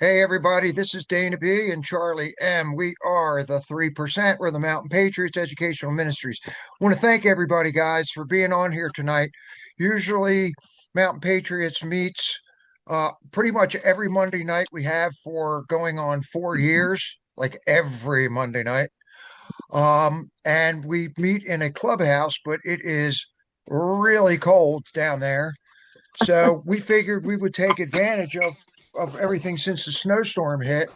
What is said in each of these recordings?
Hey everybody, this is Dana B and Charlie M. We are the 3%. We're the Mountain Patriots Educational Ministries. I want to thank everybody, guys, for being on here tonight. Usually, Mountain Patriots meets pretty much every Monday night we have for going on 4 years, like every Monday night. And we meet in a clubhouse, but it is really cold down there. So we figured we would take advantage of everything since the snowstorm hit.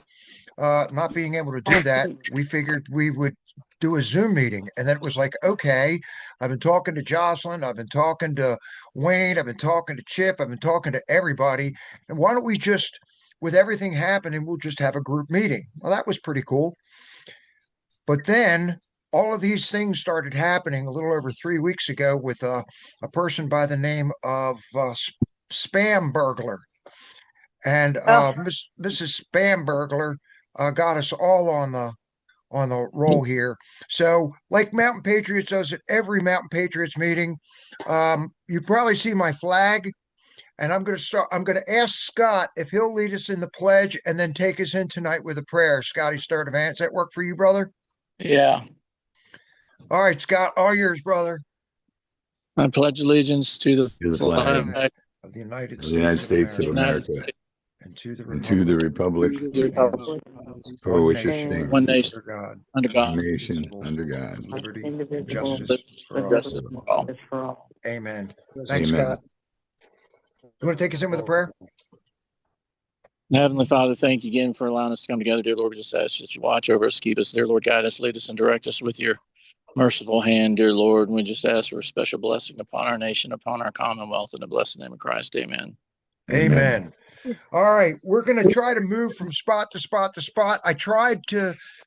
Not being able to do that, we figured we would do a Zoom meeting. And then it was like, okay, I've been talking to Jocelyn, I've been talking to Wayne, I've been talking to Chip, I've been talking to everybody. And why don't we just, with everything happening, we'll just have a group meeting? Well, that was pretty cool. But then all of these things started happening a little over 3 weeks ago with a person by the name of Spam Burglar. And Oh, Mrs. Spam Burglar got us all on the roll here. So, like Mountain Patriots does at every Mountain Patriots meeting, you probably see my flag, and I'm going to start. I'm going to ask Scott if he'll lead us in the pledge and then take us in tonight with a prayer. Scotty Sturdivant, does that work for you, brother? Yeah, All right, Scott, all yours, brother. I pledge allegiance to the To the flag flag of Of the United of the United States of States the of America United America States, and to the and to the republic republic stands for one which it nation one stands, nation, under God, under one God, nation indivisible, under God. with liberty and indivisible, justice for with all. justice for all. for all. Amen. Thanks, Scott. Amen. You want to take us in with a prayer? Heavenly Father, thank you again for allowing us to come together, dear Lord. We just ask that you watch over us, keep us, dear Lord, guide us, lead us, and direct us with your merciful hand, dear Lord. And we just ask for a special blessing upon our nation, upon our commonwealth, in the blessed name of Christ. Amen. Amen. Amen. All right, we're going to try to move from spot to spot to spot. I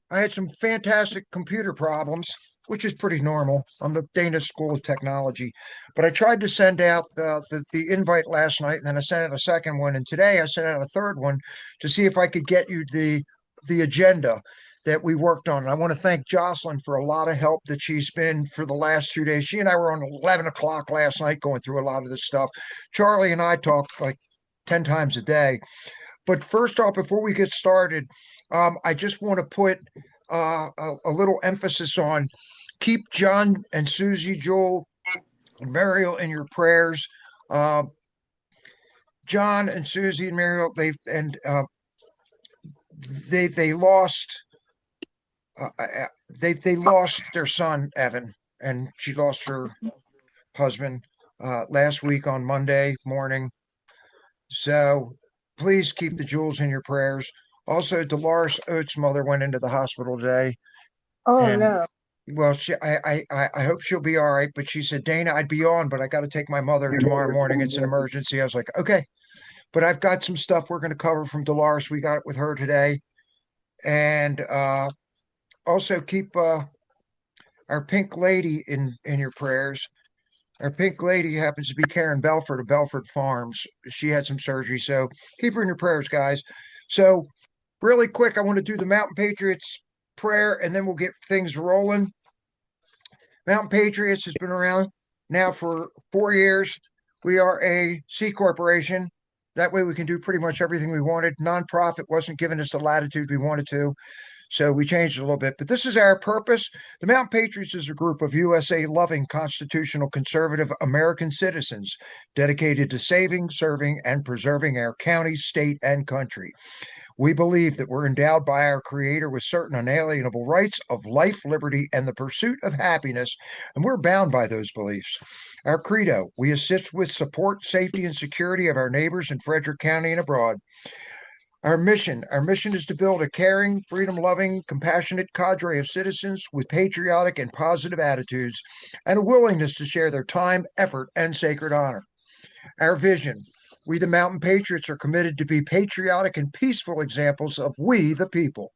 had some fantastic computer problems, which is pretty normal. I'm the Danish School of Technology, but I tried to send out the invite last night, and then I sent out a second one, and today I sent out a third one to see if I could get you the agenda that we worked on. And I want to thank Jocelyn for a lot of help that she's been for the last 2 days. She and I were on 11 o'clock last night going through a lot of this stuff. Charlie and I talked like 10 times a day. But first off, before we get started, I just want to put a little emphasis on keep John and Susie, Joel, and Mariel in your prayers. Uh, John and Susie and Mariel, they lost they lost their son Evan, and she lost her husband last week on Monday morning. So please keep the Jewels in your prayers. Also, Dolores Oates' mother went into the hospital today, Oh and no. well, I hope she'll be all right. But she said, Dana, I'd be on, but I got to take my mother tomorrow morning. It's an emergency. I was like, okay, but I've got some stuff we're going to cover from Dolores. We got it with her today, and also keep our pink lady in your prayers. Our pink lady happens to be Karen Belford of Belford Farms. She had some surgery, so keep her in your prayers, guys. So, really quick, I want to do the Mountain Patriots prayer, and then we'll get things rolling. Mountain Patriots has been around now for 4 years. We are a C corporation. That way, we can do pretty much everything we wanted. Nonprofit wasn't giving us the latitude we wanted to. So we changed it a little bit, but this is our purpose. The Mountain Patriots is a group of USA loving, constitutional, conservative American citizens dedicated to saving, serving, and preserving our county, state, and country. We believe that we're endowed by our Creator with certain unalienable rights of life, liberty, and the pursuit of happiness, and we're bound by those beliefs. Our credo: we assist with support, safety, and security of our neighbors in Frederick County and abroad. Our mission is to build a caring, freedom-loving, compassionate cadre of citizens with patriotic and positive attitudes and a willingness to share their time, effort, and sacred honor. Our vision: we, the Mountain Patriots, are committed to be patriotic and peaceful examples of we, the people.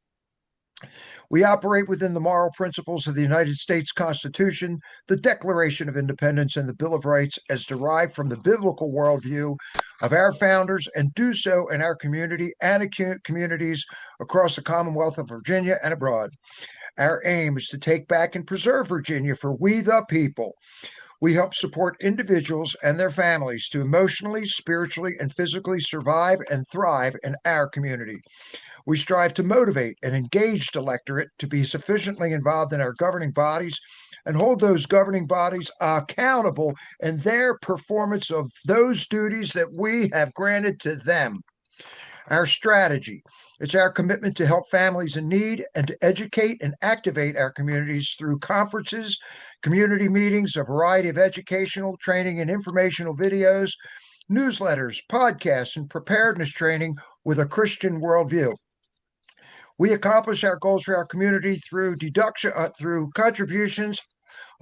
We operate within the moral principles of the United States Constitution, the Declaration of Independence, and the Bill of Rights as derived from the biblical worldview of our founders, and do so in our community and communities across the Commonwealth of Virginia and abroad. Our aim is to take back and preserve Virginia for we, the people. We help support individuals and their families to emotionally, spiritually, and physically survive and thrive in our community. We strive to motivate an engaged electorate to be sufficiently involved in our governing bodies and hold those governing bodies accountable in their performance of those duties that we have granted to them. Our strategy. It's our commitment to help families in need and to educate and activate our communities through conferences, community meetings, a variety of educational, training, and informational videos, newsletters, podcasts, and preparedness training with a Christian worldview. We accomplish our goals for our community through contributions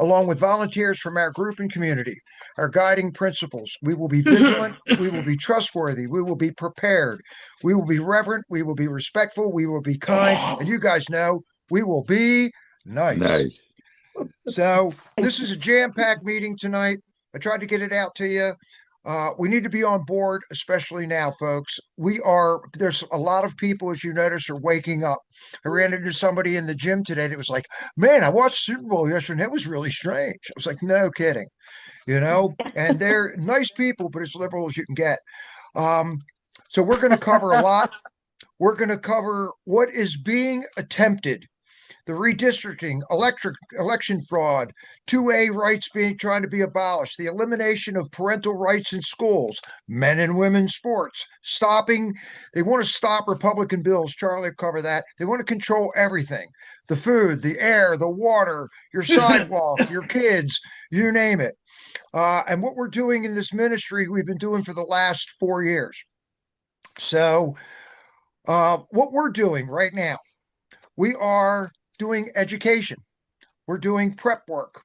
along with volunteers from our group and community. Our guiding principles: we will be vigilant, we will be trustworthy, we will be prepared, we will be reverent, we will be respectful, we will be kind, and you guys know we will be nice. Nice. So, this is a jam packed meeting tonight. I tried to get it out to you. We need to be on board, especially now, folks. There's a lot of people, as you notice, are waking up. I ran into somebody in the gym today that was like, man, I watched Super Bowl yesterday and that was really strange. I was like, no kidding, and they're nice people, but as liberal as you can get. So we're going to cover a lot. We're going to cover what is being attempted, the redistricting, election fraud, 2A rights trying to be abolished, the elimination of parental rights in schools, men and women's sports, they want to stop Republican bills. Charlie will cover that. They want to control everything: the food, the air, the water, your sidewalk, your kids, you name it. And what we're doing in this ministry, we've been doing for the last 4 years. So, what we're doing right now, we are doing education. We're doing prep work,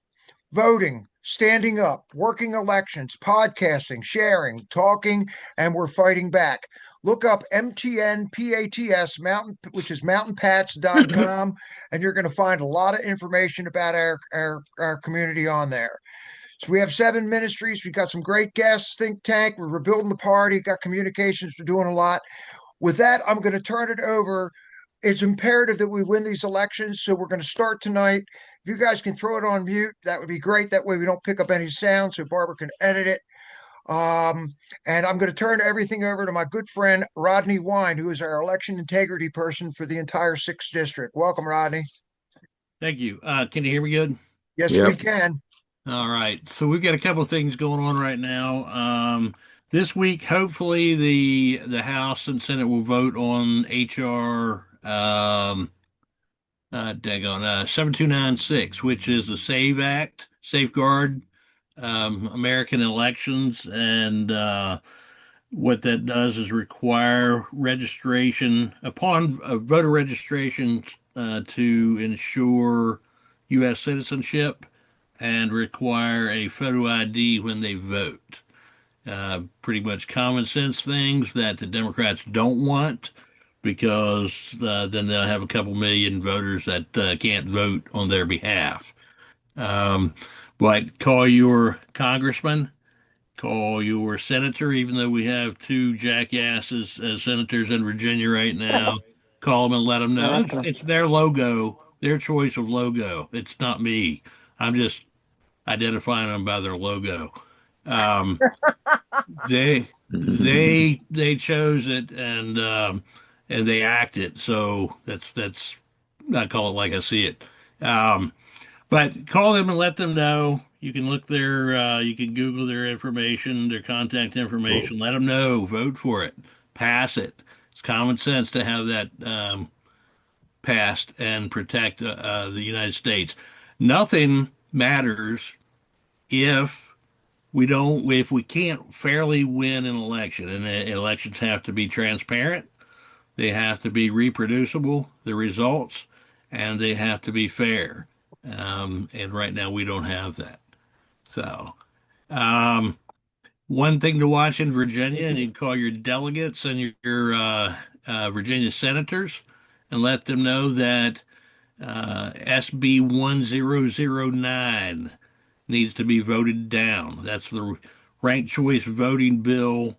voting, standing up, working elections, podcasting, sharing, talking, and we're fighting back. Look up MTNPATS, which is mountainpats.com, and you're going to find a lot of information about our community on there. So we have 7 ministries. We've got some great guests, think tank. We're rebuilding the party, got communications. We're doing a lot. With that, I'm going to turn it over. It's imperative that we win these elections, so we're going to start tonight. If you guys can throw it on mute, that would be great. That way we don't pick up any sound, so Barbara can edit it. And I'm going to turn everything over to my good friend Rodney Wine, who is our election integrity person for the entire 6th district. Welcome, Rodney. Thank you. Can you hear me good? Yes, Yep. we can. All right. So we've got a couple of things going on right now. This week, hopefully, the House and Senate will vote on HR 7296, which is the SAVE Act, Safeguard American Elections, and what that does is require registration upon voter registration to ensure U.S. citizenship and require a photo ID when they vote. Pretty much common sense things that the Democrats don't want, because then they'll have a couple million voters that can't vote on their behalf. But call your congressman, call your senator, even though we have 2 jackasses as senators in Virginia right now. Call them and let them know. It's their logo, their choice of logo. It's not me. I'm just identifying them by their logo. They chose it, and they act it. So that's I call it like I see it. But call them and let them know. You can you can Google their information, their contact information. Let them know. Vote for it. Pass it. It's common sense to have that passed and protect the United States. Nothing matters if we can't fairly win an election, and elections have to be transparent, they have to be reproducible, the results, and they have to be fair. And right now we don't have that. So, one thing to watch in Virginia, and you can call your delegates and your Virginia senators and let them know that SB 1009 needs to be voted down. That's the ranked choice voting bill.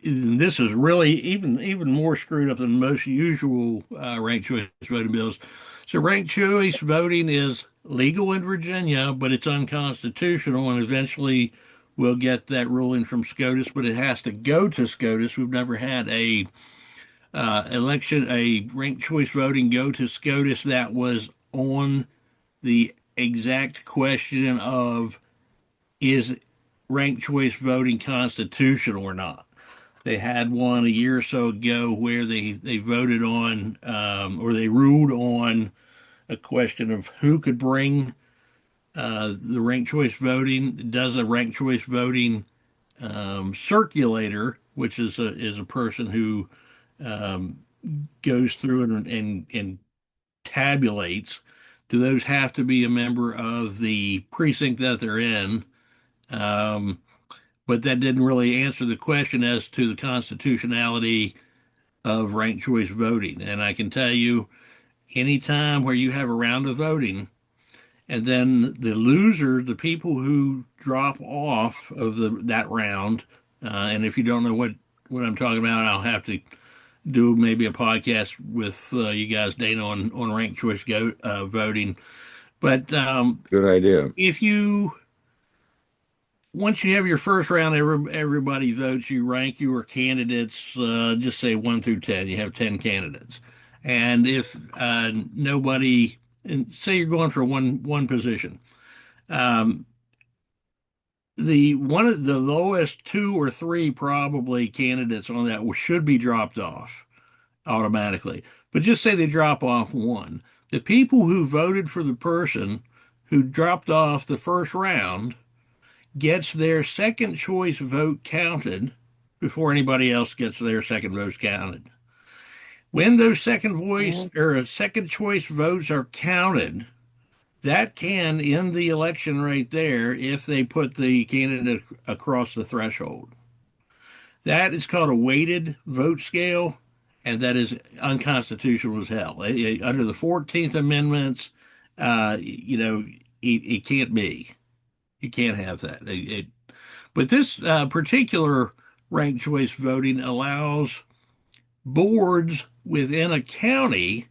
This is really even more screwed up than most usual ranked choice voting bills. So ranked choice voting is legal in Virginia, but it's unconstitutional, and eventually we'll get that ruling from SCOTUS, but it has to go to SCOTUS. We've never had a a ranked choice voting go to SCOTUS that was on the exact question of is ranked choice voting constitutional or not. They had one a year or so ago where they voted on or they ruled on a question of who could bring the ranked choice voting. Does a ranked choice voting circulator, which is a person who goes through and tabulates, do those have to be a member of the precinct that they're in? Um, but that didn't really answer the question as to the constitutionality of ranked choice voting. And I can tell you, any time where you have a round of voting and then the loser, the people who drop off of that round, and if you don't know what I'm talking about, I'll have to do maybe a podcast with you guys, Dana, on ranked choice voting. But Good idea. if you once you have your first round, everybody votes. You rank your candidates, just say 1 through 10. You have 10 candidates, and if nobody, and say you're going for one position, um, the one of the lowest two or three probably candidates on that should be dropped off automatically. But just say they drop off one. The people who voted for the person who dropped off the first round gets their second choice vote counted before anybody else gets their second votes counted. When those second choice votes are counted, that can end the election right there if they put the candidate across the threshold. That is called a weighted vote scale, and that is unconstitutional as hell. Under the 14th Amendments, it can't be. You can't have that. But this particular ranked choice voting allows boards within a county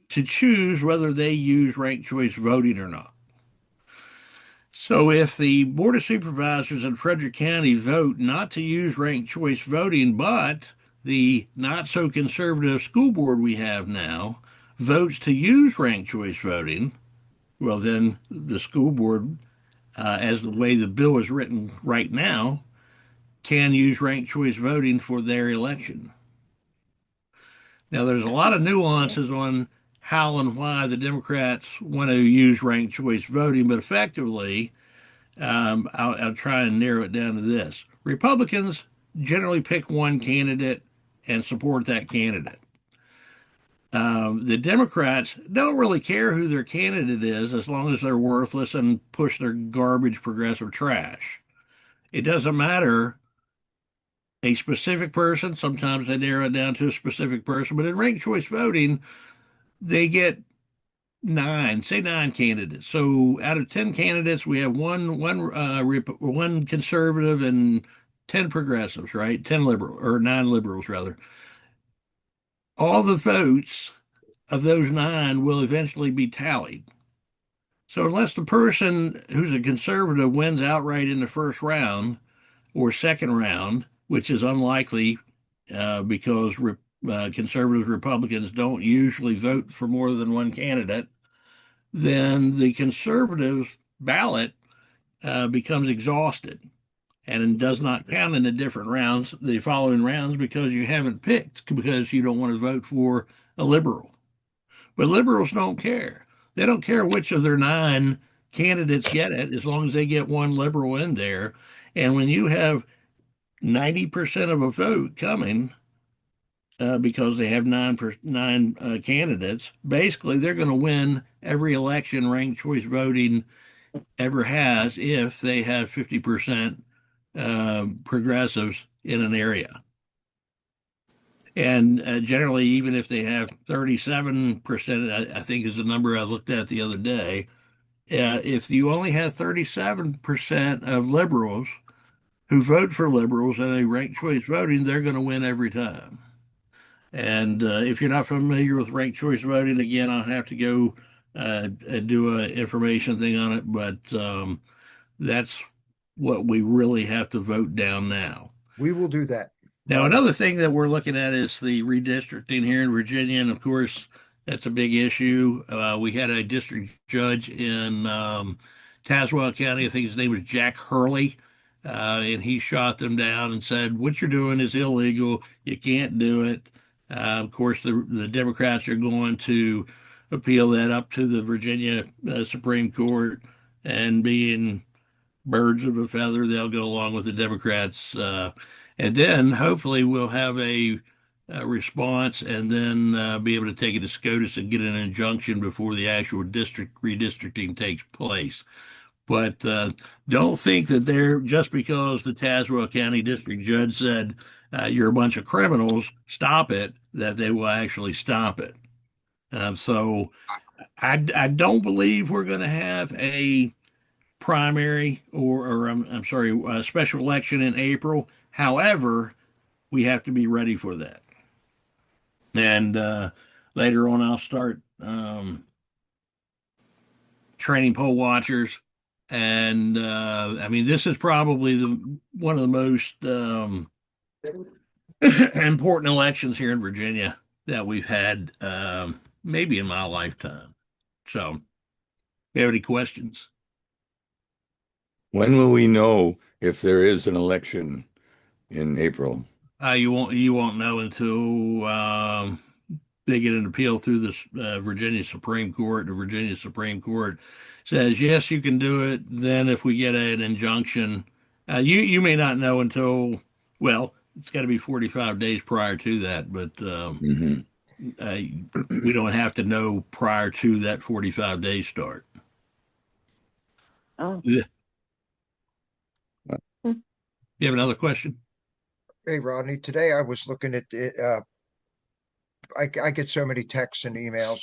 to choose whether they use ranked choice voting or not. So if the Board of Supervisors in Frederick County vote not to use ranked choice voting, but the not so conservative school board we have now votes to use ranked choice voting, well, then the school board, as the way the bill is written right now, can use ranked choice voting for their election. Now, there's a lot of nuances on how and why the Democrats want to use ranked choice voting, but effectively, I'll try and narrow it down to this. Republicans generally pick one candidate and support that candidate. The Democrats don't really care who their candidate is as long as they're worthless and push their garbage progressive trash. It doesn't matter a specific person. Sometimes they narrow it down to a specific person, but in ranked choice voting, they get say nine candidates. So out of 10 candidates, we have one conservative and 10 progressives, right? 10 liberal or 9 liberals rather. All the votes of those 9 will eventually be tallied. So unless the person who's a conservative wins outright in the first round or second round, which is unlikely because conservative Republicans don't usually vote for more than one candidate, then the conservative ballot becomes exhausted and does not count in the different rounds, the following rounds, because you haven't picked, because you don't want to vote for a liberal. But liberals don't care. They don't care which of their 9 candidates get it, as long as they get one liberal in there. And when you have 90% of a vote coming because they have nine candidates, basically they're going to win every election ranked choice voting ever has if they have 50% progressives in an area. And generally, even if they have 37%, I think is the number I looked at the other day, if you only have 37% of liberals who vote for liberals and they rank choice voting, they're going to win every time. And if you're not familiar with ranked choice voting, again, I'll have to go do a information thing on it, but that's what we really have to vote down now. We will do that. Now, another thing that we're looking at is the redistricting here in Virginia, and of course, that's a big issue. We had a district judge in Tazewell County. I think his name was Jack Hurley, and he shot them down and said, "What you're doing is illegal. You can't do it." Of course, the Democrats are going to appeal that up to the Virginia Supreme Court, and being birds of a feather, they'll go along with the Democrats. And then hopefully we'll have a response and then be able to take it to SCOTUS and get an injunction before the actual district redistricting takes place. But don't think that they're just because the Tazewell County District Judge said you're a bunch of criminals, stop it, that they will actually stop it. So I don't believe we're going to have a primary or I'm sorry, a special election in April. However, we have to be ready for that. And later on, I'll start training poll watchers. And I mean, this is probably one of the most important elections here in Virginia that we've had, maybe in my lifetime. So, if you have any questions? When will we know if there is an election in April? You won't know until they get an appeal through the Virginia Supreme Court. The Virginia Supreme Court says yes, you can do it. Then, if we get an injunction, you may not know until, well, it's got to be 45 days prior to that, but we don't have to know prior to that 45 days start. Oh. Yeah. You have another question? Hey, Rodney, today I was looking at it. I get so many texts and emails.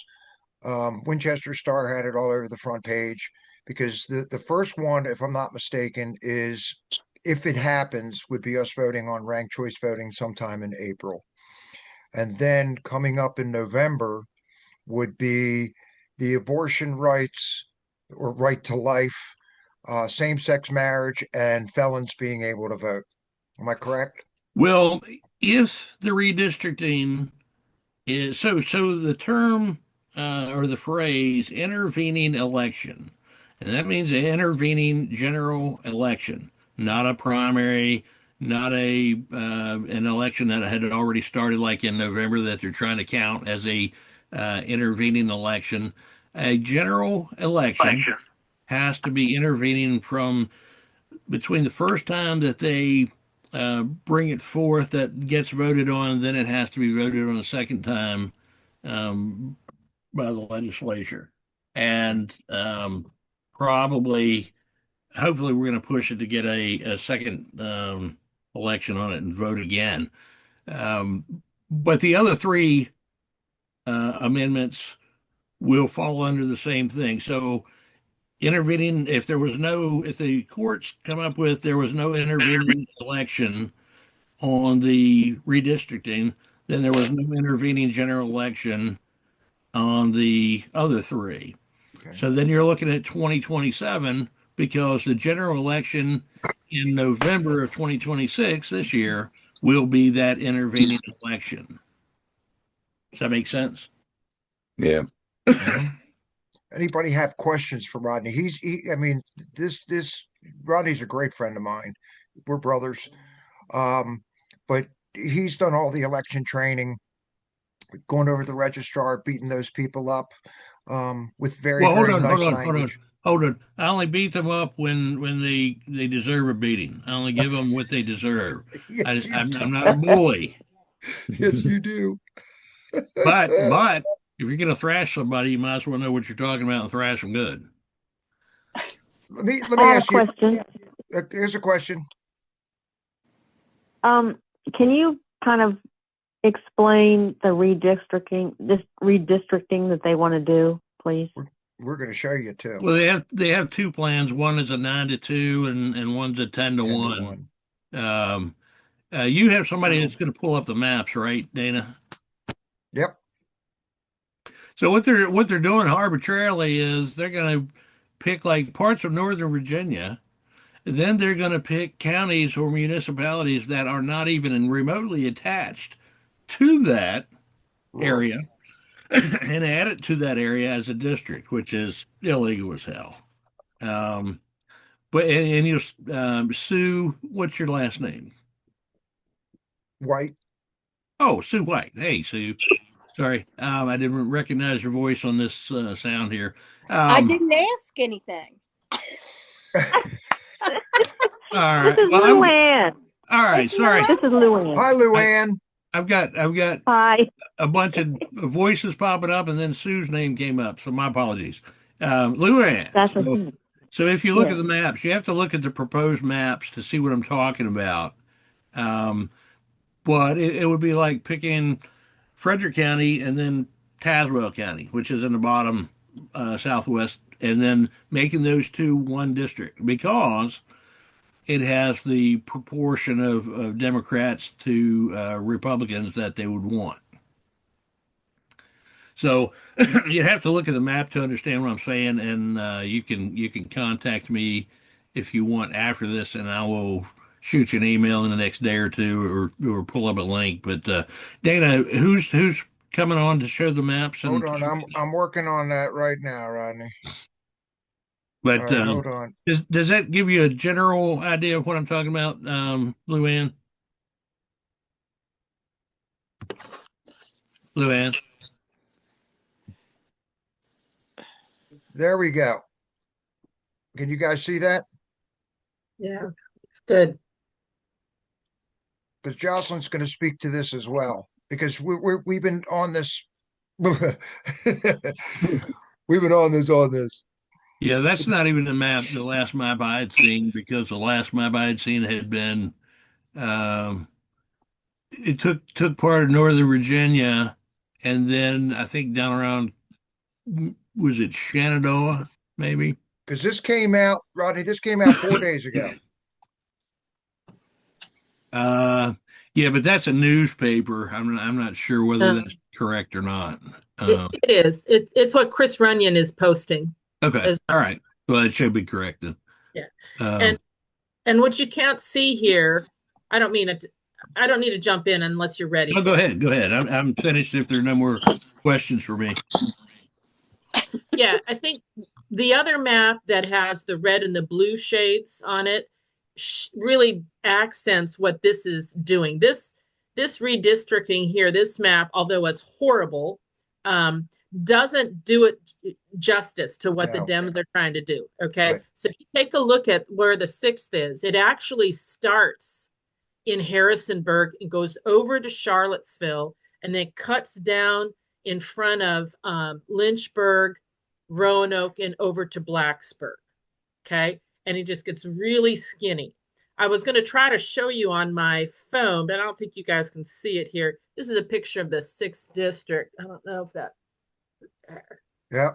Winchester Star had it all over the front page because the first one, if I'm not mistaken, is if it happens, would be us voting on ranked choice voting sometime in April. And then coming up in November would be the abortion rights or right to life, same-sex marriage, and felons being able to vote. Am I correct? Well, if the redistricting is so the term or the phrase intervening election, and that means an intervening general election, not a primary, not an election that had already started like in November that they're trying to count as a intervening election. A general election has to be intervening from between the first time that they bring it forth that gets voted on, then it has to be voted on a second time by the legislature. And hopefully, we're going to push it to get a second election on it and vote again. But the other three amendments will fall under the same thing. So intervening, if the courts come up with there was no intervening election on the redistricting, then there was no intervening general election on the other three. Okay. So then you're looking at 2027 because the general election in November of 2026 this year will be that intervening election. Does that make sense? Yeah. Anybody have questions for Rodney? I mean, this Rodney's a great friend of mine. We're brothers. But he's done all the election training, going over the registrar, beating those people up, with very nice language. Hold on. I only beat them up when they deserve a beating. I only give them what they deserve. Yes, I'm not a bully. Yes, you do. But if you're going to thrash somebody, you might as well know what you're talking about and thrash them good. Let me I have ask a question. Here's a question. Can you kind of explain the redistricting that they want to do, please? We're going to show you too. Well, they have two plans. One is a 9-2 and one's a 10-1. 10-1. You have somebody that's going to pull up the maps, right, Dana? Yep. So what they're doing arbitrarily is they're going to pick like parts of Northern Virginia. Then they're going to pick counties or municipalities that are not even remotely attached to that area and add it to that area as a district, which is illegal as hell. And you, Sue, what's your last name? White. Oh, Sue White. Hey, Sue. Sorry, I didn't recognize your voice on this sound here. I didn't ask anything. All right. This is Well, Luann. all right. Sorry. This is Luann. Hi, Luann. I've got Hi. a bunch of voices popping up, and then Sue's name came up. So my apologies. Luann. That's So if you look Yeah. at the maps, you have to look at the proposed maps to see what I'm talking about. But it would be like picking Frederick County and then Tazewell County, which is in the bottom southwest, and then making those two one district because it has the proportion of Democrats to Republicans that they would want. So you have to look at the map to understand what I'm saying, and you can contact me if you want after this, and I will shoot you an email in the next day or two, or pull up a link. But Dana, who's coming on to show the maps? Hold on, I'm working on that right now, Rodney. But All right, hold on. Does that give you a general idea of what I'm talking about, Luann? Luann? There we go. Can you guys see that? Yeah, good. Because Jocelyn's going to speak to this as well. Because we've been on this. We've been on this. Yeah, that's not even the map, the last map I had seen, because the last map I had seen had been, it took part of Northern Virginia, and then I think down around, was it Shenandoah, maybe? Because this came out, Rodney, this came out 4 days ago. Yeah, but that's a newspaper. I'm not sure whether that's correct or not. It is. It's what Chris Runyon is posting. Okay. All right. Well, it should be correct then. Yeah. And what you can't see here, I don't need to jump in unless you're ready. Oh, go ahead. Go ahead. I'm finished if there are no more questions for me. Yeah, I think the other map that has the red and the blue shades on it really accents what this is doing. This redistricting here, this map, although it's horrible, doesn't do it justice to what the Dems are trying to do. Okay. Right. So if you take a look at where the 6th is, it actually starts in Harrisonburg and goes over to Charlottesville and then cuts down in front of Lynchburg, Roanoke, and over to Blacksburg. Okay. And it just gets really skinny. I was going to try to show you on my phone, but I don't think you guys can see it here. This is a picture of the 6th district. I don't know if that. Yeah.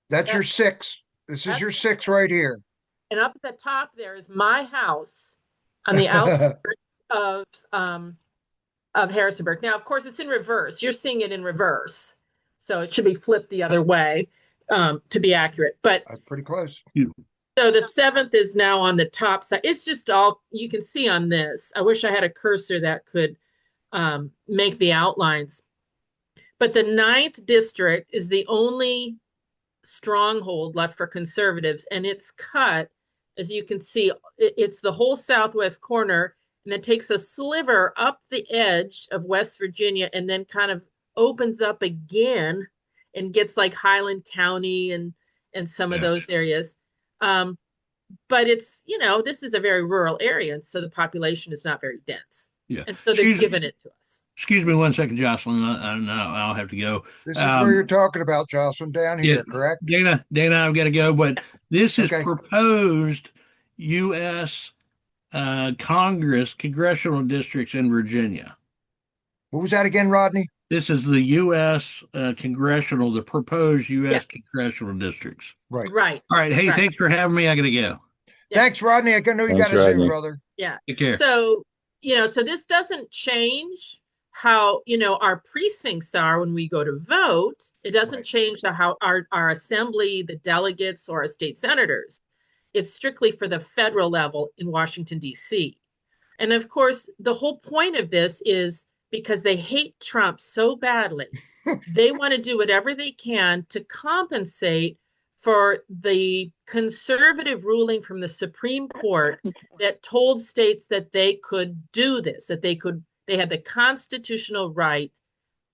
That's your 6. This is your 6 right here. And up at the top there is my house on the outskirts of Harrisonburg. Now, of course, it's in reverse. You're seeing it in reverse. So it should be flipped the other way to be accurate. But that's pretty close. So the 7th is now on the top side. It's just all you can see on this. I wish I had a cursor that could make the outlines. But the 9th district is the only stronghold left for conservatives. And it's cut, as you can see, it's the whole southwest corner. And it takes a sliver up the edge of West Virginia and then kind of opens up again and gets like Highland County and some of those areas. But it's, this is a very rural area. And so the population is not very dense. Yeah. And so they're giving it to us. Excuse me one second, Jocelyn. I'll have to go. This is where you're talking about, Jocelyn, down here, correct? Dana, I've got to go. But this is proposed U.S. Congress congressional districts in Virginia. What was that again, Rodney? This is the U.S. the proposed U.S. congressional districts. Right. Right. All right. Hey, thanks for having me. I got to go. Yeah. Thanks, Rodney. I know you got to zoom, brother. Yeah. Take care. So, so this doesn't change how, our precincts are when we go to vote. It doesn't change how our assembly, the delegates, or our state senators. It's strictly for the federal level in Washington, D.C. And of course, the whole point of this is because they hate Trump so badly, they want to do whatever they can to compensate for the conservative ruling from the Supreme Court that told states that they could do this, that they had the constitutional right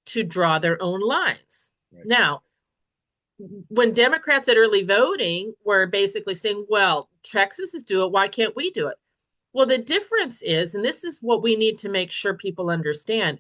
to draw their own lines. Right. Now, when Democrats at early voting were basically saying, well, Texas is doing it, why can't we do it? Well, the difference is, and this is what we need to make sure people understand,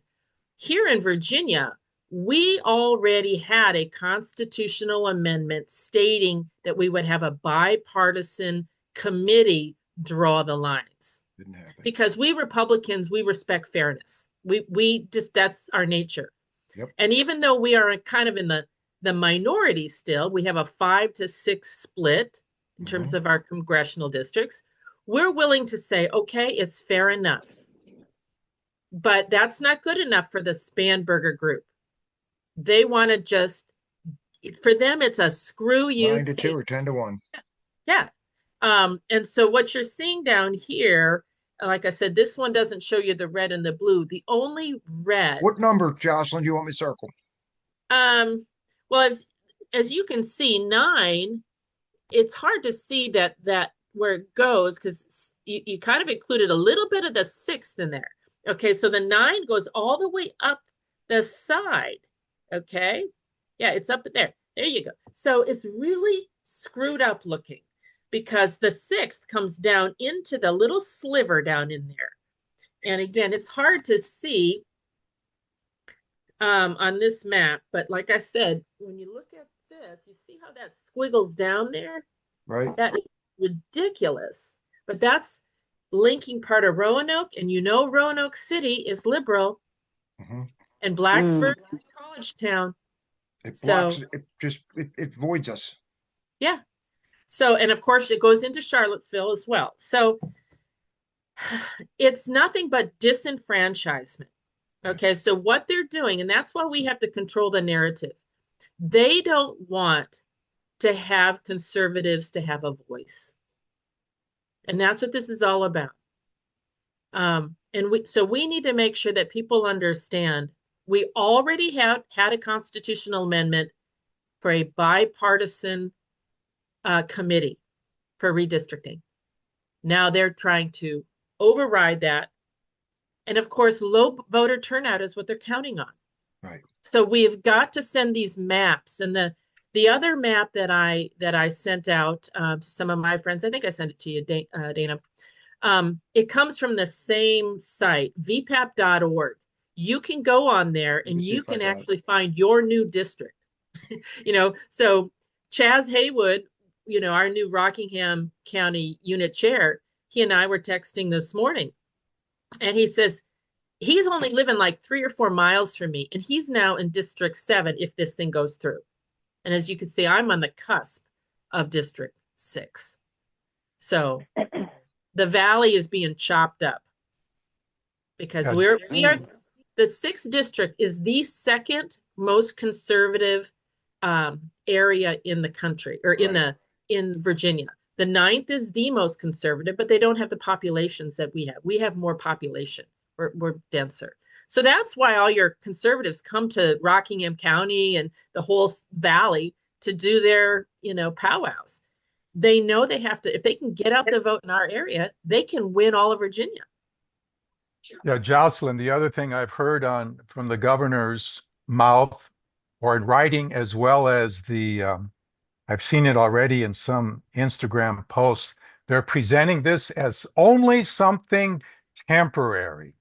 here in Virginia, we already had a constitutional amendment stating that we would have a bipartisan committee draw the lines. Didn't happen. Because we Republicans, we respect fairness. We just, that's our nature. Yep. And even though we are kind of in the minority still, we have a 5-6 split in terms of our congressional districts. We're willing to say, okay, it's fair enough. But that's not good enough for the Spanberger group. They want to just, for them, it's a screw you. 9-2 or 10-1. Yeah. And so what you're seeing down here, like I said, this one doesn't show you the red and the blue. The only red. What number, Jocelyn, do you want me to circle? Well, as you can see, 9, it's hard to see that where it goes because you kind of included a little bit of the 6th in there. Okay, so the 9 goes all the way up the side. Okay, yeah, it's up there. There you go. So it's really screwed up looking because the 6th comes down into the little sliver down in there. And again, it's hard to see on this map, but like I said, when you look at this, you see how that squiggles down there? Right. That is ridiculous. But that's linking part of Roanoke, and Roanoke City is liberal, and Blacksburg is a college town. It blocks, it voids us. Yeah. So, and of course, it goes into Charlottesville as well. So it's nothing but disenfranchisement. Okay, so what they're doing, and that's why we have to control the narrative. They don't want to have conservatives to have a voice. And that's what this is all about. And we need to make sure that people understand we already had a constitutional amendment for a bipartisan committee for redistricting. Now they're trying to override that. And of course, low voter turnout is what they're counting on. Right. So we've got to send these maps. And the other map that I sent out to some of my friends, I think I sent it to you, Dana. It comes from the same site, vpap.org. You can go on there and you can actually find your new district. So Chaz Haywood, our new Rockingham County unit chair, he and I were texting this morning. And he says, he's only living like 3 or 4 miles from me. And he's now in District 7 if this thing goes through. And as you can see, I'm on the cusp of District 6. So the valley is being chopped up because we are the 6th district is the second most conservative area in the country, or in Virginia. The 9th is the most conservative, but they don't have the populations that we have. We have more population. We're denser. So that's why all your conservatives come to Rockingham County and the whole valley to do their, powwows. They know they have to, if they can get out the vote in our area, they can win all of Virginia. Yeah, Jocelyn, the other thing I've heard from the governor's mouth or in writing, as well as I've seen it already in some Instagram posts, they're presenting this as only something temporary.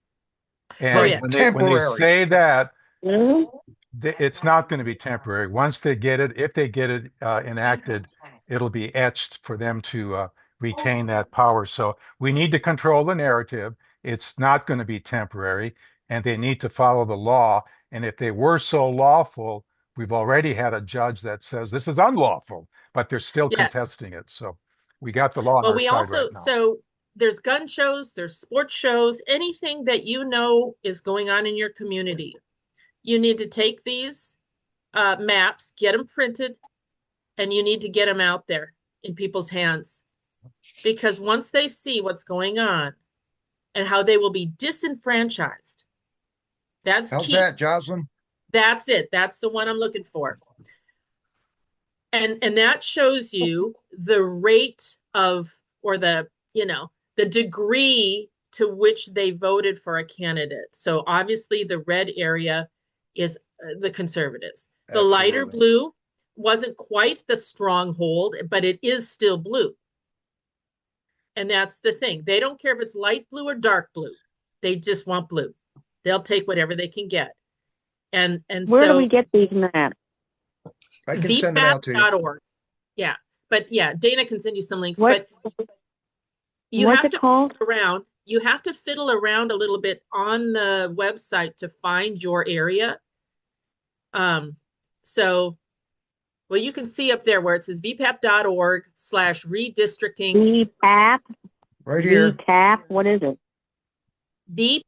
And when they say that, it's not going to be temporary. Once they get it, if they get it enacted, it'll be etched for them to retain that power. So we need to control the narrative. It's not going to be temporary, and they need to follow the law. And if they were so lawful, we've already had a judge that says this is unlawful, but they're still contesting it. So we got the law on our side right now. So there's gun shows, there's sports shows, anything that you know is going on in your community. You need to take these maps, get them printed, and you need to get them out there in people's hands. Because once they see what's going on and how they will be disenfranchised, that's How's key. that, Jocelyn? That's it. That's the one I'm looking for. And that shows you the rate of, or the, you know, the degree to which they voted for a candidate. So obviously the red area is the conservatives. The lighter Absolutely. blue wasn't quite the stronghold, but it is still blue. And that's the thing. They don't care if it's light blue or dark blue. They just want blue. They'll take whatever they can get. And Where so do we get these maps? I can send it out to you. VPAP.org. Yeah. But yeah, Dana can send you some links. What, But you what's have it to called? fiddle around. You have to fiddle around a little bit on the website to find your area. So, well, you can see up there where it says vpap.org/redistricting. VPAP? Right here. VPAP? What is it? Oh,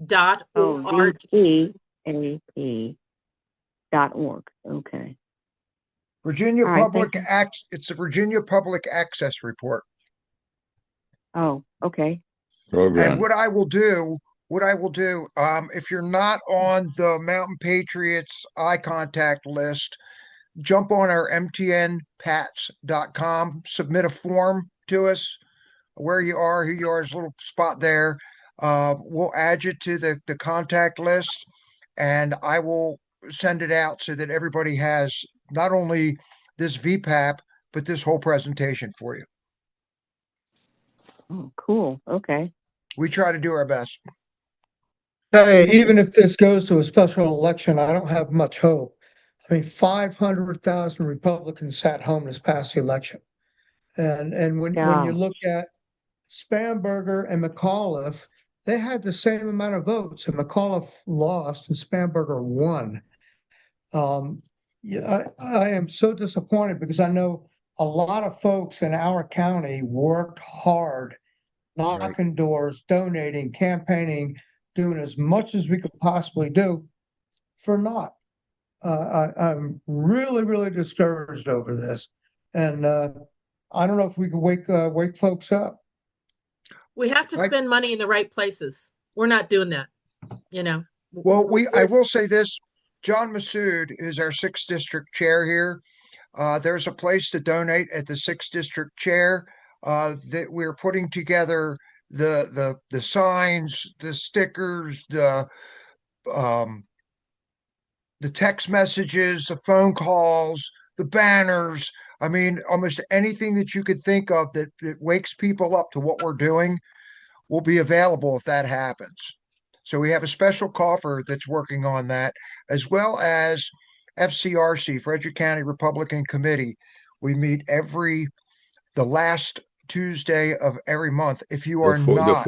VPAP.org. VPAP.org. Okay. Virginia All right, Public thank you. Act. It's the Virginia Public Access Report. Oh, okay. Program. And what I will do, if you're not on the Mountain Patriots eye contact list, jump on our mtnpats.com, submit a form to us, where you are, who you are, is a little spot there. We'll add you to the contact list, and I will send it out so that everybody has not only this VPAP, but this whole presentation for you. Oh, cool. Okay. We try to do our best. Hey, even if this goes to a special election, I don't have much hope. I mean, 500,000 Republicans sat home this past election. And when you look at Spamberger and McAuliffe, they had the same amount of votes, and McAuliffe lost and Spamberger won. Yeah, I am so disappointed because I know a lot of folks in our county worked hard, knocking doors, donating, campaigning, doing as much as we could possibly do for naught. I'm really, really discouraged over this. And I don't know if we can wake folks up. We have to spend money in the right places. We're not doing that, you know. Well, I will say this. John Massoud is our 6th district chair here. There's a place to donate at the 6th district chair that we're putting together the signs, the stickers, the text messages, the phone calls, the banners. I mean, almost anything that you could think of that wakes people up to what we're doing will be available if that happens. So we have a special coffer that's working on that, as well as FCRC, Frederick County Republican Committee. We meet the last Tuesday of every month. If you are not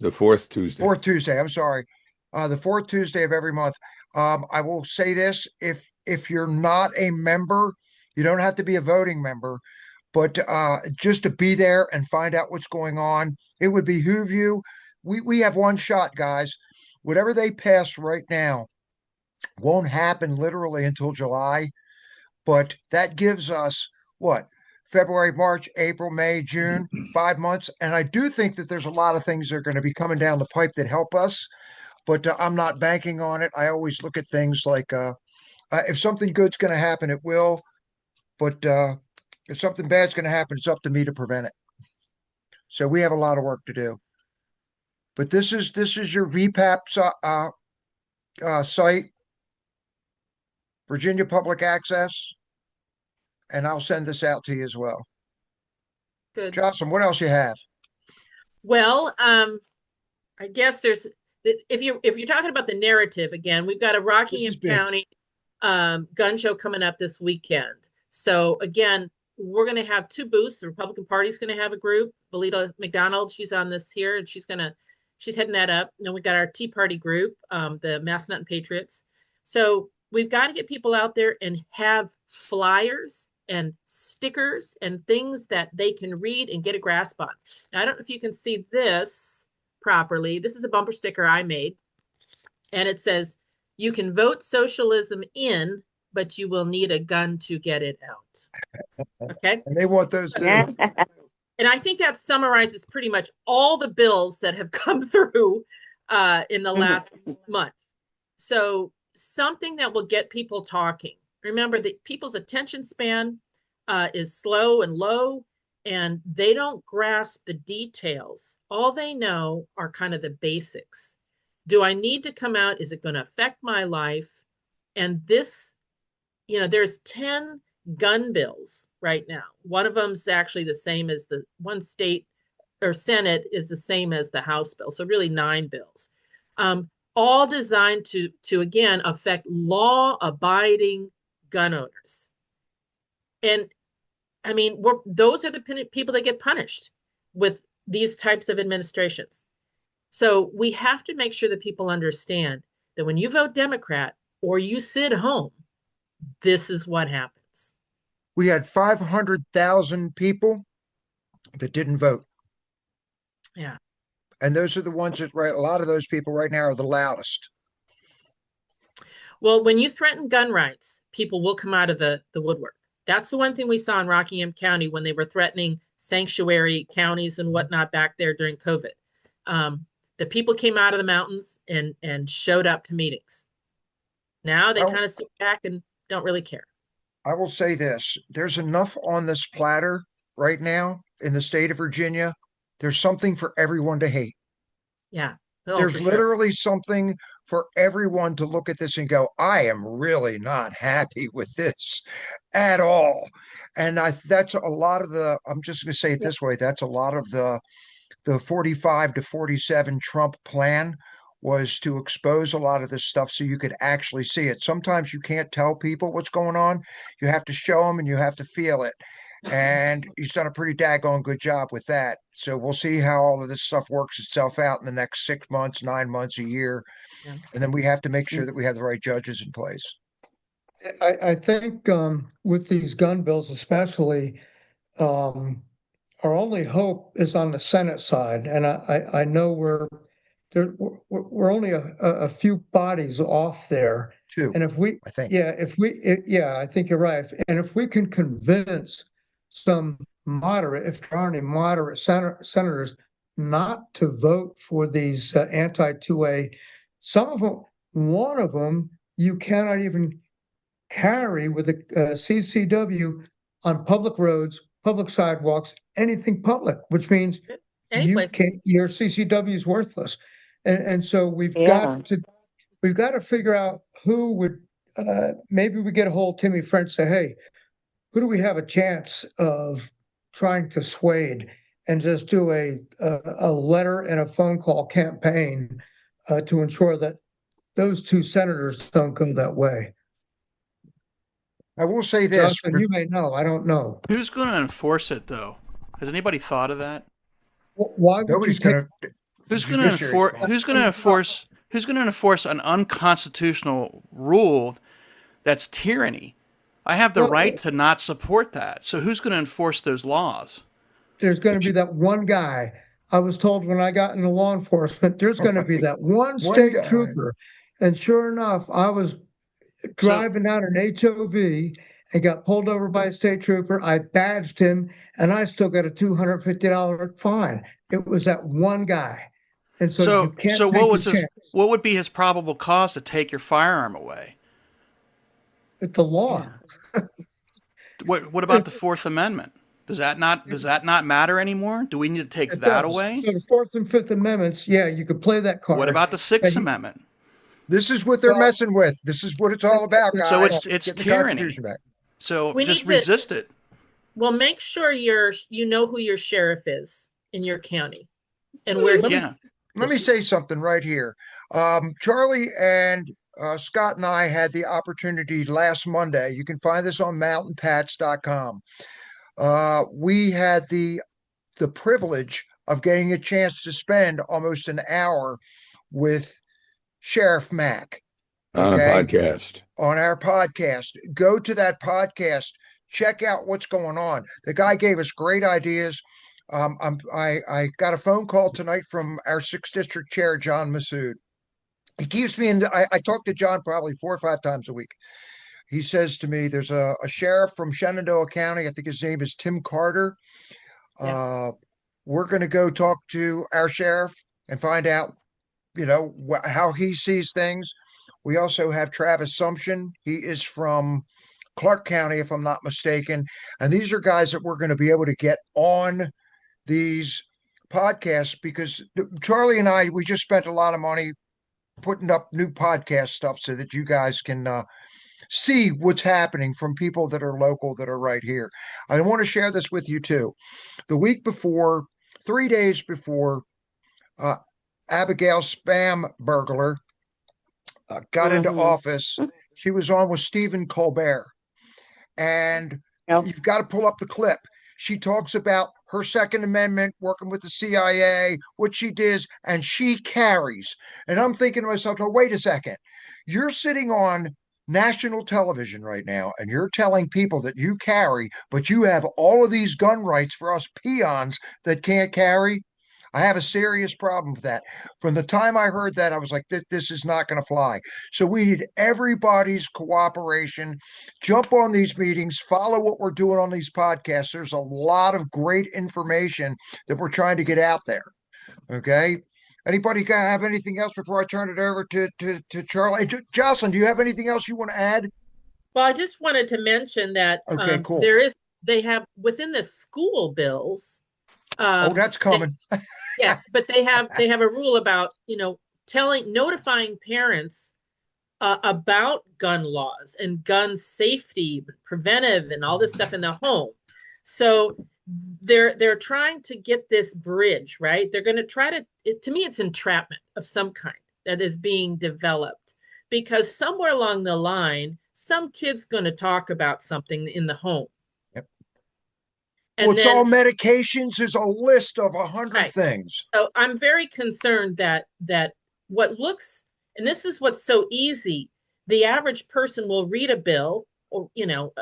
the fourth Tuesday. Fourth Tuesday, I'm sorry. The fourth Tuesday of every month. I will say this, if you're not a member, you don't have to be a voting member, but just to be there and find out what's going on, it would behoove you. We have one shot, guys. Whatever they pass right now won't happen literally until July, but that gives us what? February, March, April, May, June, 5 months. And I do think that there's a lot of things that are going to be coming down the pipe that help us, but I'm not banking on it. I always look at things like if something good's going to happen, it will. But if something bad's going to happen, it's up to me to prevent it. So we have a lot of work to do. But this is your VPAP site, Virginia Public Access, and I'll send this out to you as well. Good. Jocelyn, what else you have? Well, I guess there's if you're talking about the narrative again, we've got a Rockingham County gun show coming up this weekend. So again, we're going to have 2 booths. The Republican Party's going to have a group. Belita McDonald, she's on this here, and she's heading that up. And then we've got our Tea Party group, the Massanutten Patriots. So we've got to get people out there and have flyers and stickers and things that they can read and get a grasp on. Now, I don't know if you can see this properly. This is a bumper sticker I made, and it says, "You can vote socialism in, but you will need a gun to get it out." Okay. And they want those too. And I think that summarizes pretty much all the bills that have come through in the last month. So something that will get people talking. Remember that people's attention span is slow and low, and they don't grasp the details. All they know are kind of the basics. Do I need to come out? Is it going to affect my life? And this, there's 10 gun bills right now. One of them's actually the same as the one state or Senate is the same as the House bill. So really 9 bills, all designed to again, affect law-abiding gun owners. And I mean, those are the people that get punished with these types of administrations. So we have to make sure that people understand that when you vote Democrat or you sit home, this is what happens. We had 500,000 people that didn't vote. Yeah. And those are the ones that, right, a lot of those people right now are the loudest. Well, when you threaten gun rights, people will come out of the woodwork. That's the one thing we saw in Rockingham County when they were threatening sanctuary counties and whatnot back there during COVID. The people came out of the mountains and showed up to meetings. Now they kind of sit back and don't really care. I will say this, there's enough on this platter right now in the state of Virginia. There's something for everyone to hate. Yeah. There's literally something for everyone to look at this and go, I am really not happy with this at all. And that's a lot of I'm just going to say it this way. That's a lot of the 45 to 47 Trump plan was to expose a lot of this stuff so you could actually see it. Sometimes you can't tell people what's going on. You have to show them and you have to feel it. And he's done a pretty daggone good job with that. So we'll see how all of this stuff works itself out in the next 6 months, 9 months, a year. Yeah. And then we have to make sure that we have the right judges in place. I think with these gun bills especially, our only hope is on the Senate side. And I know we're only a few bodies off there. 2, and if we, I think, I think you're right. And if we can convince some moderate, if there are any moderate senators, not to vote for these anti-2A, some of them, one of them, you cannot even carry with a CCW on public roads, public sidewalks, anything public, which means your CCW is worthless. And so we've got to figure out who would, maybe we get a hold of Timmy French, say, hey, who do we have a chance of trying to sway, and just do a letter and a phone call campaign to ensure that those 2 senators don't go that way. I will say this. Jonathan, you may know. I don't know. Who's going to enforce it, though? Has anybody thought of that? Why? Nobody's going to. Who's going to enforce? Who's going to enforce? Who's going to enforce an unconstitutional rule that's tyranny? I have the right to not support that. So who's going to enforce those laws? There's going to be that one guy. I was told when I got into law enforcement, there's going to be that one state trooper. And sure enough, I was driving down an HOV and got pulled over by a state trooper. I badged him, and I still got a $250 fine. It was that one guy. And so you can't what would be his probable cause to take your firearm away? The law. What about the Fourth Amendment? Does that not matter anymore? Do we need to take that away? So the Fourth and Fifth Amendments, you could play that card. What about the Sixth Amendment? This is what they're messing with. This is what it's all about, guys. So it's tyranny. So just resist it. Well, make sure you know who your sheriff is in your county, and where. Let me say something right here. Charlie and Scott and I had the opportunity last Monday. You can find this on mountainpats.com. We had the privilege of getting a chance to spend almost an hour with Sheriff Mack on a podcast. On our podcast. Go to that podcast. check out what's going on. The guy gave us great ideas. I got a phone call tonight from our 6th District Chair, John Massoud. He keeps me I talk to John probably 4 or 5 times a week. He says to me, there's a sheriff from Shenandoah County. I think his name is Tim Carter. We're going to go talk to our sheriff and find out, how he sees things. We also have Travis Sumption. He is from Clark County, if I'm not mistaken. And these are guys that we're going to be able to get on these podcasts because Charlie and we just spent a lot of money putting up new podcast stuff so that you guys can see what's happening from people that are local, that are right here. I want to share this with you too. The week before, 3 days before, Abigail Spam Burglar got into office, she was on with Stephen Colbert. And you've got to pull up the clip. She talks about her Second Amendment, working with the CIA, what she does, and she carries. And I'm thinking to myself, oh, wait a second. You're sitting on national television right now, and you're telling people that you carry, but you have all of these gun rights for us peons that can't carry. I have a serious problem with that. From the time I heard that, I was like, this is not going to fly. So we need everybody's cooperation. Jump on these meetings, follow what we're doing on these podcasts. There's a lot of great information that we're trying to get out there. Okay. Anybody have anything else before I turn it over to Charlie? Jocelyn, do you have anything else you want to add? Well, I just wanted to mention that cool. They have within the school bills. That's coming. But they have a rule about, notifying parents about gun laws and gun safety, preventive, and all this stuff in the home. So they're trying to get this bridge, right? They're going to try to me, it's entrapment of some kind that is being developed because somewhere along the line, some kid's going to talk about something in the home. Well, it's all medications. There's a list of 100 things. So I'm very concerned that what looks, and this is what's so easy, the average person will read a bill or,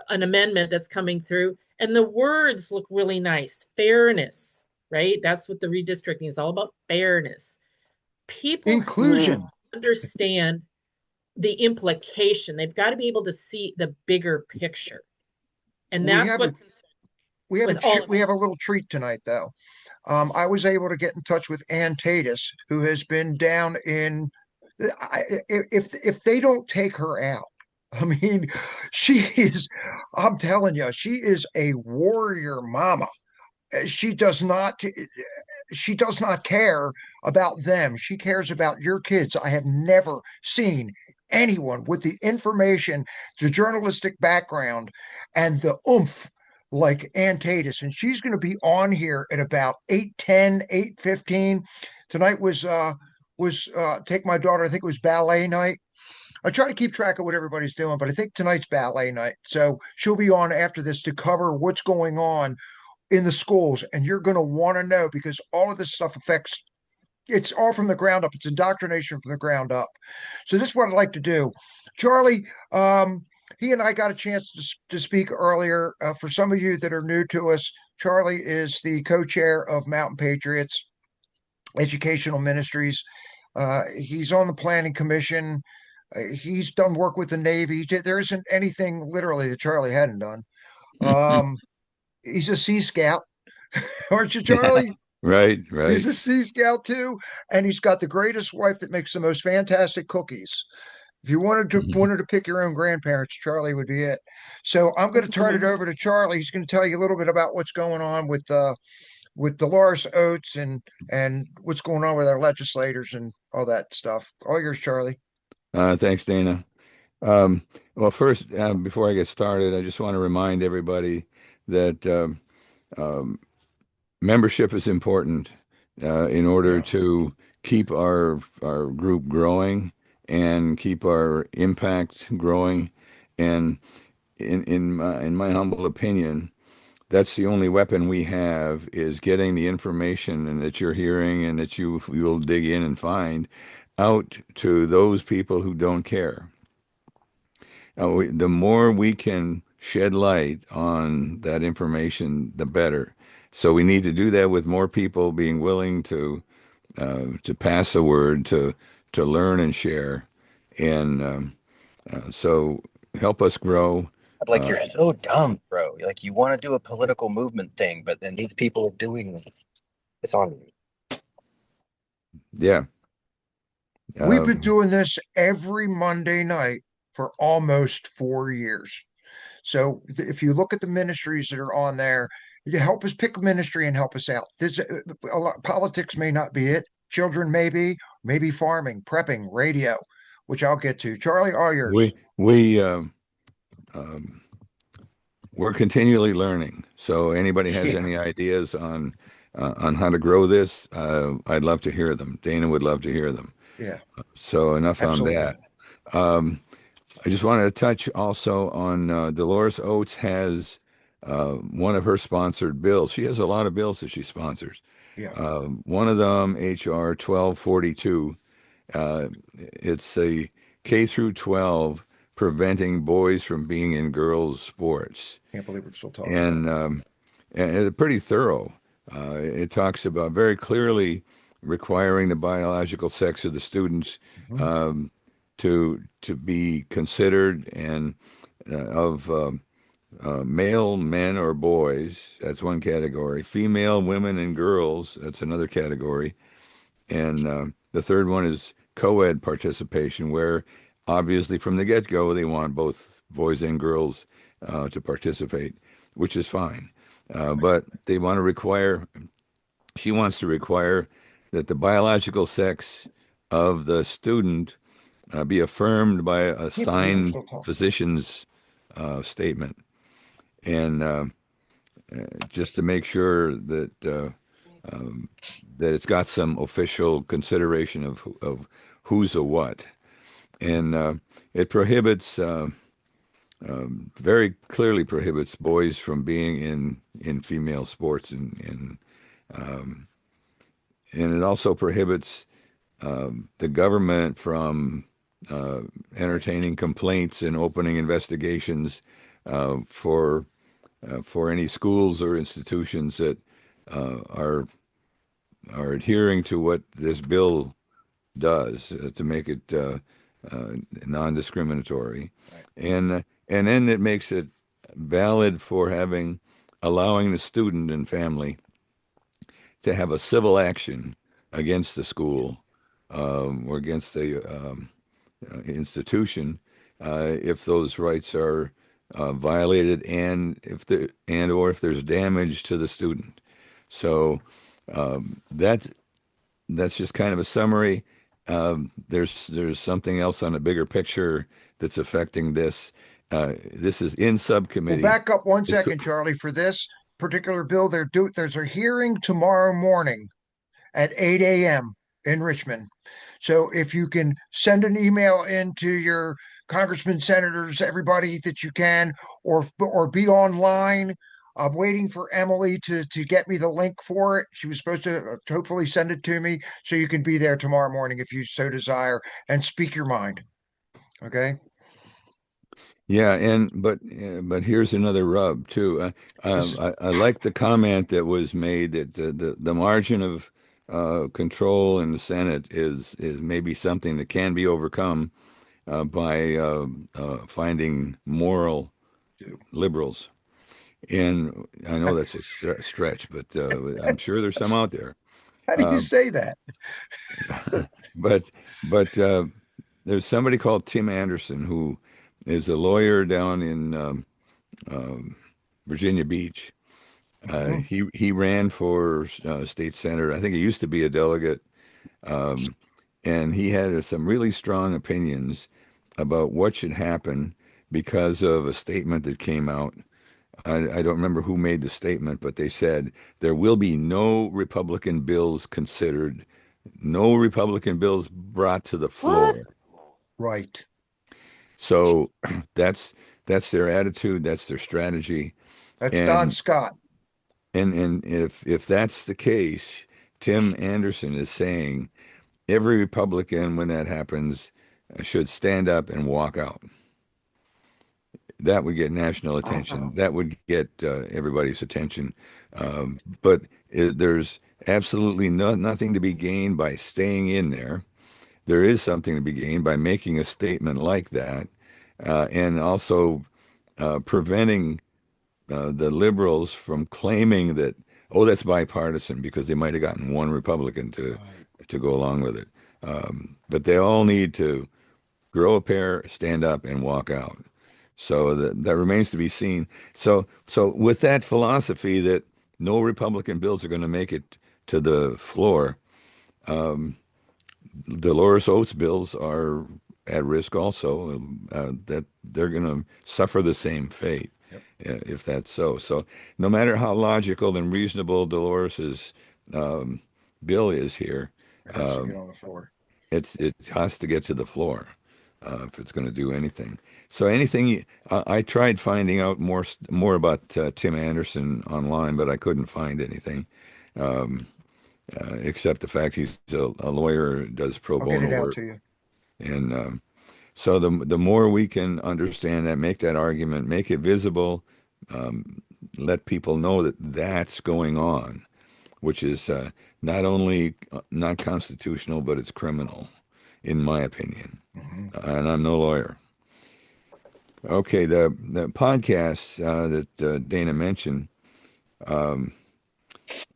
an amendment that's coming through, and the words look really nice. Fairness, right? That's what the redistricting is all about, fairness. People inclusion understand the implication. They've got to be able to see the bigger picture. And that's what we have a little treat tonight, though. I was able to get in touch with Ann Tatus, who has been down in. If they don't take her out, I mean, she is. I'm telling you, she is a warrior mama. She does not care about them. She cares about your kids. I have never seen anyone with the information, the journalistic background, and the oomph like Ann Tatus, and she's going to be on here at about 8:10, 8:15. Tonight was take my daughter, I think it was ballet night. I try to keep track of what everybody's doing, but I think tonight's ballet night. So she'll be on after this to cover what's going on in the schools, and you're going to want to know because all of this stuff affects, it's all from the ground up. It's indoctrination from the ground up. So this is what I'd like to do. Charlie, he and I got a chance to speak earlier. For some of you that are new to us, Charlie is the co-chair of Mountain Patriots Educational Ministries. He's on the Planning Commission. He's done work with the Navy. There isn't anything literally that Charlie hadn't done. He's a Sea Scout, aren't you, Charlie? Right. He's a Sea Scout too, and he's got the greatest wife that makes the most fantastic cookies. If you wanted to pick your own grandparents, Charlie would be it. So I'm going to turn it over to Charlie. He's going to tell you a little bit about what's going on with Dolores Oates and what's going on with our legislators and all that stuff. All yours, Charlie. Thanks, Dana. Well, first, before I get started, I just want to remind everybody that membership is important in order to keep our group growing and keep our impact growing. And in my humble opinion, that's the only weapon we have, is getting the information and that you're hearing and that you'll dig in and find out to those people who don't care. The more we can shed light on that information, the better. So we need to do that with more people being willing to pass the word, to learn and share, and so help us grow. Like, you're so dumb, bro. Like, you want to do a political movement thing, but then these people are doing this. It's on you. Yeah. We've been doing this every Monday night for almost 4 years. So if you look at the ministries that are on there, you help us pick a ministry and help us out. Politics may not be it. Children maybe farming, prepping, radio, which I'll get to. Charlie, all yours. We're continually learning. So anybody has any ideas on how to grow this, I'd love to hear them. Dana would love to hear them. Yeah. So enough Absolutely. on that. I just wanted to touch also on Dolores Oates has one of her sponsored bills. She has a lot of bills that she sponsors. Yeah. One of them, HR 1242. It's a K through 12 preventing boys from being in girls' sports. Can't believe we're still talking. And it's pretty thorough. It talks about very clearly requiring the biological sex of the students to be considered, and of male men or boys, that's one category. Female women and girls, that's another category. And the third one is co-ed participation, where obviously from the get-go they want both boys and girls to participate, which is fine. But they want to require, she wants to require that the biological sex of the student be affirmed by a signed physician's statement. And just to make sure that that it's got some official consideration of who's a what. And it prohibits, very clearly prohibits boys from being in female sports, and it also prohibits the government from entertaining complaints and opening investigations for any schools or institutions that are adhering to what this bill does, to make it non-discriminatory. Right. And then it makes it valid for allowing the student and family to have a civil action against the school or against the institution if those rights are violated, and if there's damage to the student. So that's just kind of a summary. There's something else on a bigger picture that's affecting this. This is in subcommittee. Well, back up one second, Charlie. For this particular bill, there's a hearing tomorrow morning at 8 a.m. in Richmond. So if you can send an email into your congressmen, senators, everybody that you can, or be online. I'm waiting for Emily to get me the link for it. She was supposed to hopefully send it to me, so you can be there tomorrow morning if you so desire and speak your mind. Okay. Yeah, but here's another rub too. I like the comment that was made that the margin of control in the Senate is maybe something that can be overcome by finding moral liberals. And I know that's a stretch, but I'm sure there's some out there. How do you say that? But there's somebody called Tim Anderson who is a lawyer down in Virginia Beach. He ran for state senator. I think he used to be a delegate, and he had some really strong opinions about what should happen because of a statement that came out. I don't remember who made the statement, but they said there will be no Republican bills considered, no Republican bills brought to the floor. What? Right. So that's their attitude. That's their strategy. That's Don Scott. And if that's the case, Tim Anderson is saying every Republican, when that happens, should stand up and walk out. that would get national attention. That would get everybody's attention. But there's absolutely nothing to be gained by staying in there. There is something to be gained by making a statement like that, and also preventing the liberals from claiming that, oh, that's bipartisan, because they might have gotten one Republican to go along with it. But they all need to grow a pair, stand up, and walk out. So that remains to be seen. So with that philosophy that no Republican bills are going to make it to the floor, Dolores Oates bills are at risk also, that they're going to suffer the same fate. If that's so. So no matter how logical and reasonable Dolores's bill is here, It has to get on the floor. it has to get to the floor if it's going to do anything. So I tried finding out more about Tim Anderson online, but I couldn't find anything except the fact he's a lawyer, does pro I'll get bono it out work. to you. And so the more we can understand that, make that argument, make it visible, let people know that that's going on, which is not only not constitutional, but it's criminal, in my opinion. And I'm no lawyer. Okay, the podcast that Dana mentioned,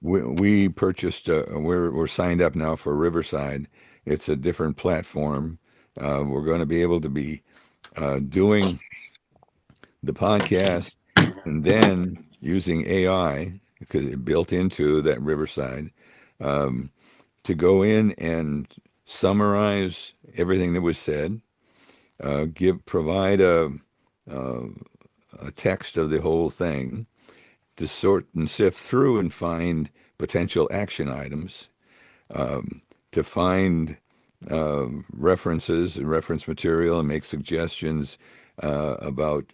we purchased. We're signed up now for Riverside. It's a different platform. We're going to be able to be doing the podcast and then using AI, because it built into that Riverside, to go in and summarize everything that was said, provide a text of the whole thing to sort and sift through and find potential action items, to find references and reference material, and make suggestions about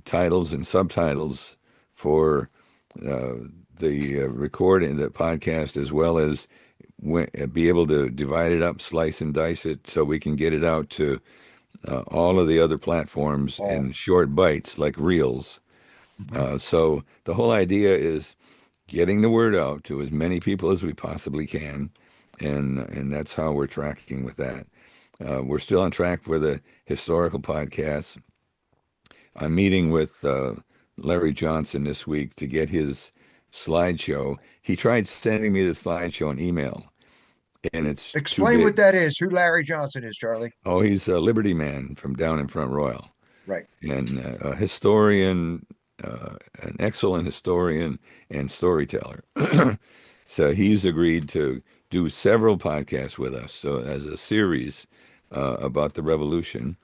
titles and subtitles for the recording, the podcast, as well as be able to divide it up, slice and dice it, so we can get it out to all of the other platforms in short bites like reels. So the whole idea is getting the word out to as many people as we possibly can, and that's how we're tracking with that. We're still on track for the historical podcast. I'm meeting with Larry Johnson this week to get his slideshow. He tried sending me the slideshow on email, and it's Explain what that is. Who Larry Johnson is, Charlie? Oh, he's a Liberty man from down in Front Royal. Right. And a historian, an excellent historian and storyteller. So he's agreed to do several podcasts with us, so as a series about the Revolution,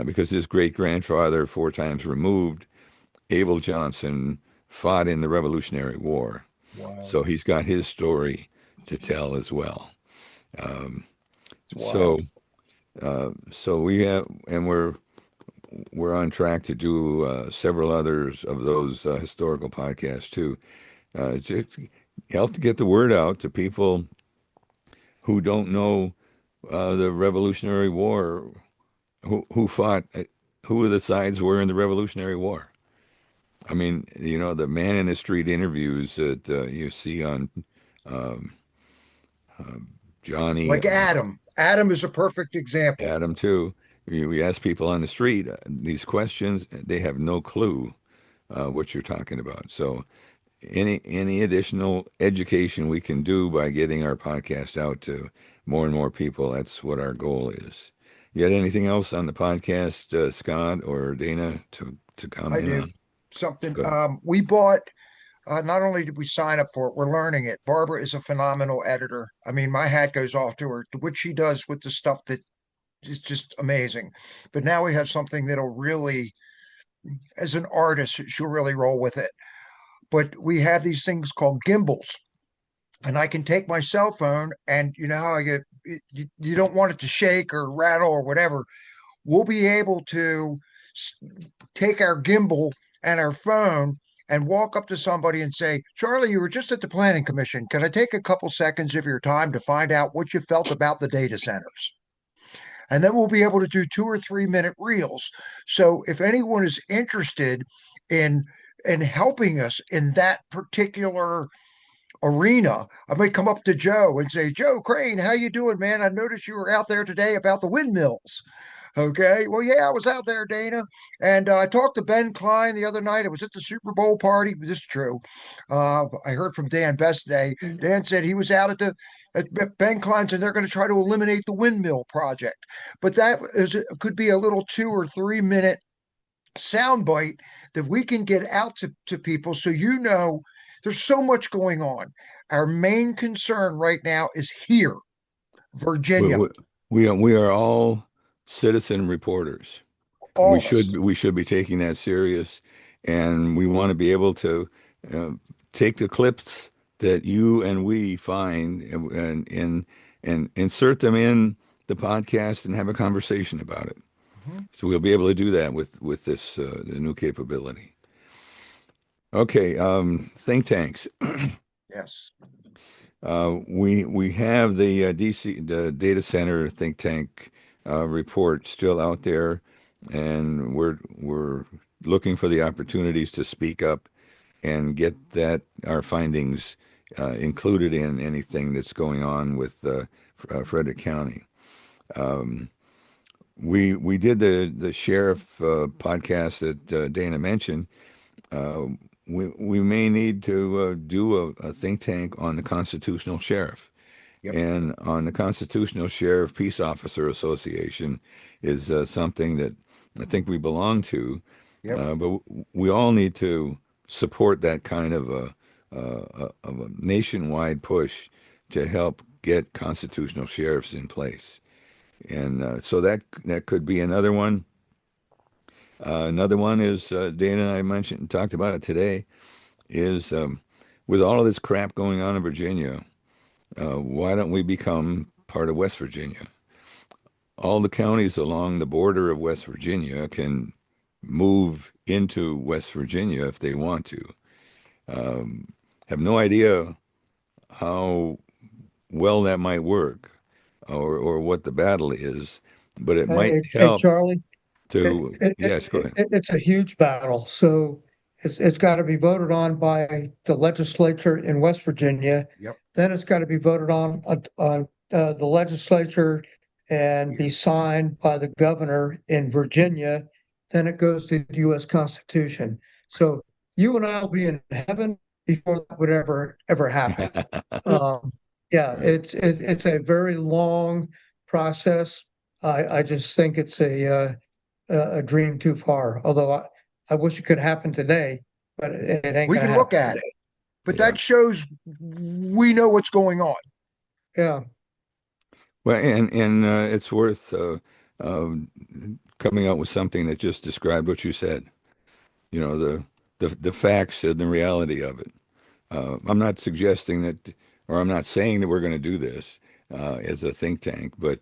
because his great-grandfather, 4 times removed, Abel Johnson, fought in the Revolutionary War. Wow. So he's got his story to tell as well. So we have, and we're on track to do several others of those historical podcasts too, to help to get the word out to people who don't know the Revolutionary War, who fought, who the sides were in the Revolutionary War. I mean, the man in the street interviews that you see on Johnny. Like Adam. Adam is a perfect example. Adam, too. We ask people on the street these questions, they have no clue what you're talking about. So any additional education we can do by getting our podcast out to more and more people, that's what our goal is. You had anything else on the podcast, Scott or Dana, to comment on? I do. Something we bought. Not only did we sign up for it, we're learning it. Barbara is a phenomenal editor. I mean, my hat goes off to her. What she does with the stuff that is just amazing. But now we have something that'll really, as an artist, she'll really roll with it. But we have these things called gimbals. And I can take my cell phone, and you know how I get, you don't want it to shake or rattle or whatever. We'll be able to take our gimbal and our phone and walk up to somebody and say, Charlie, you were just at the Planning Commission. Can I take a couple seconds of your time to find out what you felt about the data centers? and then we'll be able to do 2 or 3 minute reels. So if anyone is interested in helping us in that particular arena, I might come up to Joe and say, Joe Crane, how you doing, man? I noticed you were out there today about the windmills. Okay. Well, yeah, I was out there, Dana. And I talked to Ben Klein the other night. It was at the Super Bowl party. This is true. I heard from Dan Best today. Dan said he was out at Ben Klein's, and they're going to try to eliminate the windmill project. But that could be a little 2 or 3 minute soundbite that we can get out to people, so there's so much going on. Our main concern right now is here, Virginia. We are all citizen reporters. All we should be taking that serious, and we want to be able to take the clips that you and we find and insert them in the podcast and have a conversation about it. So we'll be able to do that with this the new capability. Okay, think tanks. Yes. We have the the data center think tank report still out there, and we're looking for the opportunities to speak up and get our findings included in anything that's going on with Frederick County. We did the sheriff podcast that Dana mentioned. We may need to do a think tank on the constitutional sheriff. Yep. And on the Constitutional Sheriff Peace Officer Association is something that I think we belong to. Yep. But we all need to support that kind of a nationwide push to help get constitutional sheriffs in place. And so that could be another one. Another one is Dana and I talked about it today, is with all of this crap going on in Virginia, why don't we become part of West Virginia? All the counties along the border of West Virginia can move into West Virginia if they want to. Have no idea how well that might work, or what the battle is, but it might help. Hey, Charlie. Yes, go ahead. It's a huge battle. So it's got to be voted on by the legislature in West Virginia. Yep. Then it's got to be voted on the legislature and be signed by the governor in Virginia. Then it goes to the U.S. Constitution. So you and I will be in heaven before that would ever happen. Yeah, it's a very long process. I just think it's a dream too far. Although I wish it could happen today, but it ain't. We can look at it, but that shows we know what's going on. Yeah. Well, and it's worth coming up with something that just described what you said. You know, the facts and the reality of it. I'm not suggesting that, or I'm not saying that we're going to do this as a think tank, but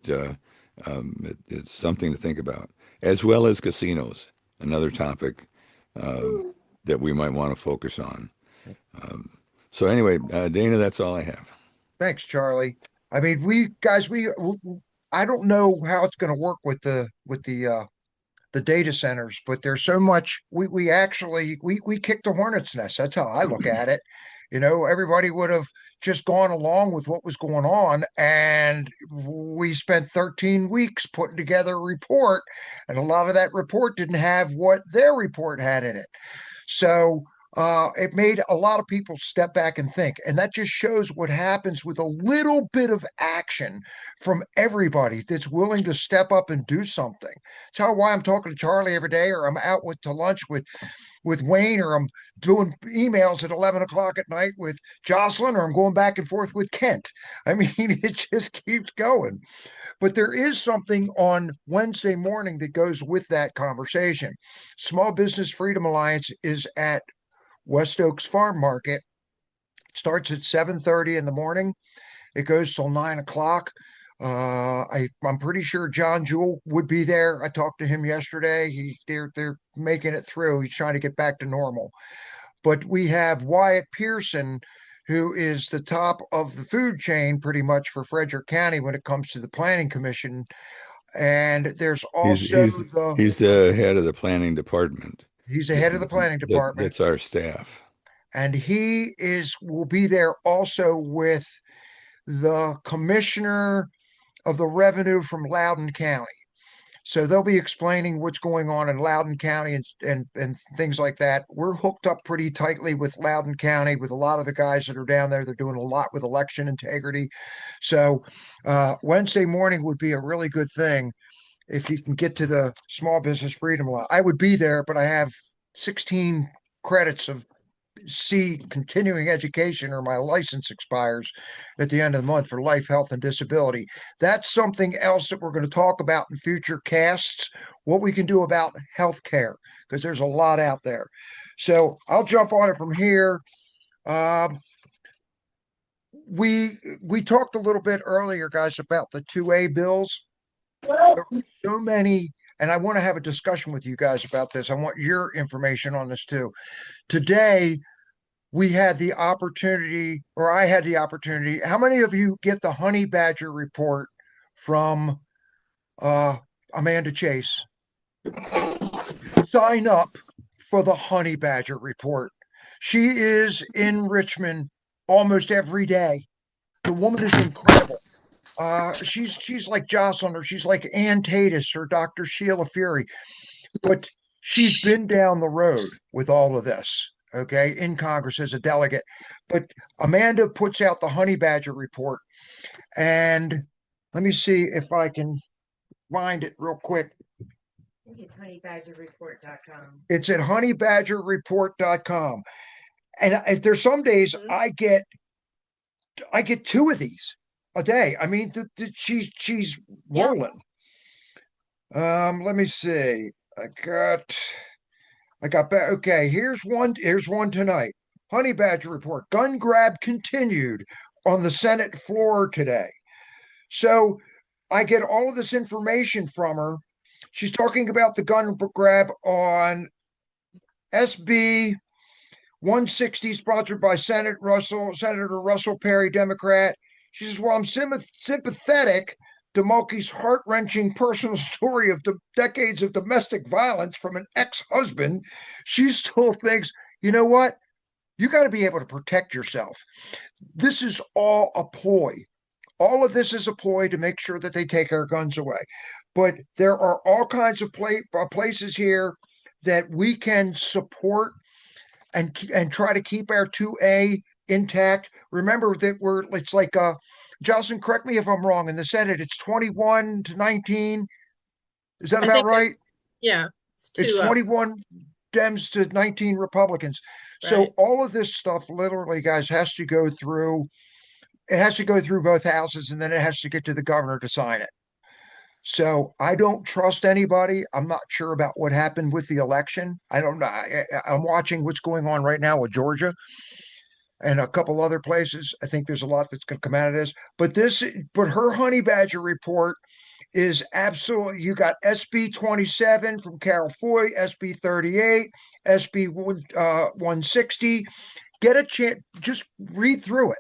it's something to think about, as well as casinos, another topic that we might want to focus on. So anyway, Dana, that's all I have. Thanks, Charlie. I mean, I don't know how it's going to work with the data centers, but there's so much. We actually kicked the hornet's nest. That's how I look at it. You know, everybody would have just gone along with what was going on, and we spent 13 weeks putting together a report, and a lot of that report didn't have what their report had in it. So it made a lot of people step back and think, and that just shows what happens with a little bit of action from everybody that's willing to step up and do something. That's why I'm talking to Charlie every day, or I'm out to lunch with Wayne, or I'm doing emails at 11 o'clock at night with Jocelyn, or I'm going back and forth with Kent. I mean, it just keeps going. But there is something on Wednesday morning that goes with that conversation. Small Business Freedom Alliance is at West Oaks Farm Market. It starts at 7:30 in the morning. It goes till 9 o'clock. I'm pretty sure John Jewell would be there. I talked to him yesterday. They're making it through. He's trying to get back to normal. But we have Wyatt Pearson, who is the top of the food chain pretty much for Frederick County when it comes to the Planning Commission. And there's He's also he's he's the head of the planning department. he's the head of the planning department, That's our staff. and he will be there also with the commissioner of the revenue from Loudoun County. So they'll be explaining what's going on in Loudoun County and things like that. We're hooked up pretty tightly with Loudoun County with a lot of the guys that are down there. They're doing a lot with election integrity. So Wednesday morning would be a really good thing if you can get to the small business freedom law. I would be there, but I have 16 credits of continuing education, or my license expires at the end of the month for life, health, and disability. That's something else that we're going to talk about in future casts, what we can do about healthcare, because there's a lot out there. So I'll jump on it from here. We talked a little bit earlier, guys, about the 2A bills. There are so many, and I want to have a discussion with you guys about this. I want your information on this too. Today, we had the opportunity, or I had the opportunity. How many of you get the honey badger report from Amanda Chase? Sign up for the honey badger report. She is in Richmond almost every day. The woman is incredible. She's like Jocelyn, or she's like Ann Tatus, or Dr. Sheila Fury, but she's been down the road with all of this. Okay, in Congress as a delegate. But Amanda puts out the honey badger report, and let me see if I can find it real quick. It's honeybadgerreport.com. It's at honeybadgerreport.com. And if there's some days I get 2 of these a day. I mean, she's rolling. Let me see. I got back. Okay, here's one tonight. Honey badger report. Gun grab continued on the Senate floor today. So I get all of this information from her. She's talking about the gun grab on SB 160, sponsored by Senator Russell Perry, Democrat. She says, well, I'm sympathetic to Mulkey's heart-wrenching personal story of the decades of domestic violence from an ex-husband. She still thinks, you know what? You got to be able to protect yourself. This is all a ploy. All of this is a ploy to make sure that they take our guns away. But there are all kinds of places here that we can support and try to keep our 2A intact. Remember that it's like Jocelyn, correct me if I'm wrong, in the Senate it's 21-19. Is that about right? Yeah. It's 21 Dems to 19 Republicans. Right. So all of this stuff literally, guys, has to go through both houses, and then it has to get to the governor to sign it. So I don't trust anybody. I'm not sure about what happened with the election. I don't know. I'm watching what's going on right now with Georgia and a couple other places. I think there's a lot that's going to come out of this. But her honey badger report is absolutely. You got SB 27 from Carol Foy, SB 38, SB 160. Get a chance. Just read through it.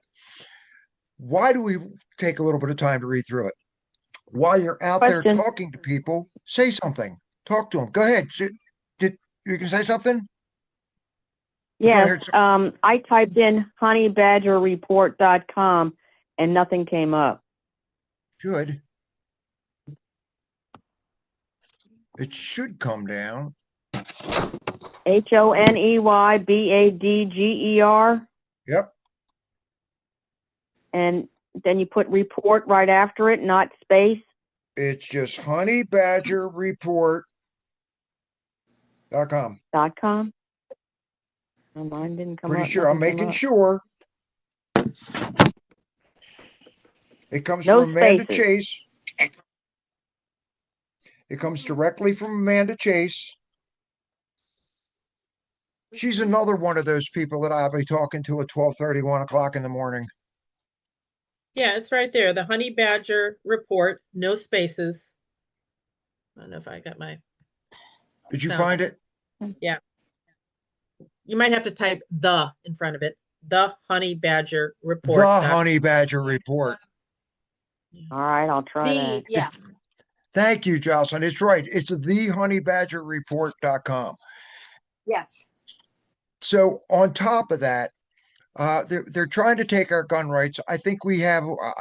Why do we take a little bit of time to read through it? While you're out there talking to people, say something. Talk to them. Go ahead. Did you can say something? Yes. I typed in honeybadgerreport.com and nothing came up. Good. It should come down. HONEYBADGER. Yep. And then you put report right after it, not space. It's just honeybadgerreport.com. .com. Oh, mine didn't come up. Pretty sure. I'm making sure. It comes No from Amanda spaces. Chase. It comes directly from Amanda Chase. She's another one of those people that I'll be talking to at 12:30, 1 o'clock in the morning. Yeah, it's right there. The honey badger report, no spaces. I don't know if I got my. Did you find it? Yeah. You might have to type the in front of it. The honey badger report. The honey badger report. All right, I'll try that. Yeah. Thank you, Jocelyn. It's right. It's thehoney-badger-report.com. Yes. So on top of that, they're trying to take our gun rights. I think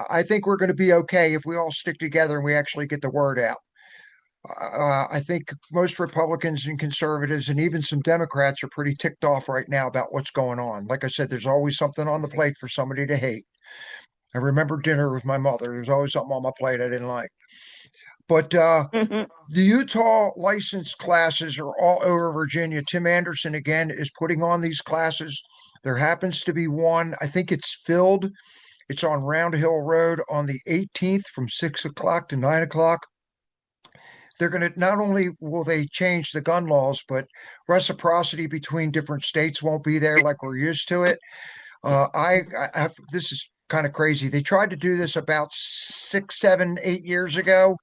I think we're going to be okay if we all stick together and we actually get the word out. I think most Republicans and conservatives and even some Democrats are pretty ticked off right now about what's going on. Like I said, there's always something on the plate for somebody to hate. I remember dinner with my mother. There's always something on my plate I didn't like. But the Utah license classes are all over Virginia. Tim Anderson, again, is putting on these classes. There happens to be one, I think it's filled. It's on Round Hill Road on the 18th from 6 o'clock to 9 o'clock. They're going to not only will they change the gun laws, but reciprocity between different states won't be there like we're used to it. This is kind of crazy. They tried to do this about 6, 7, 8 years ago,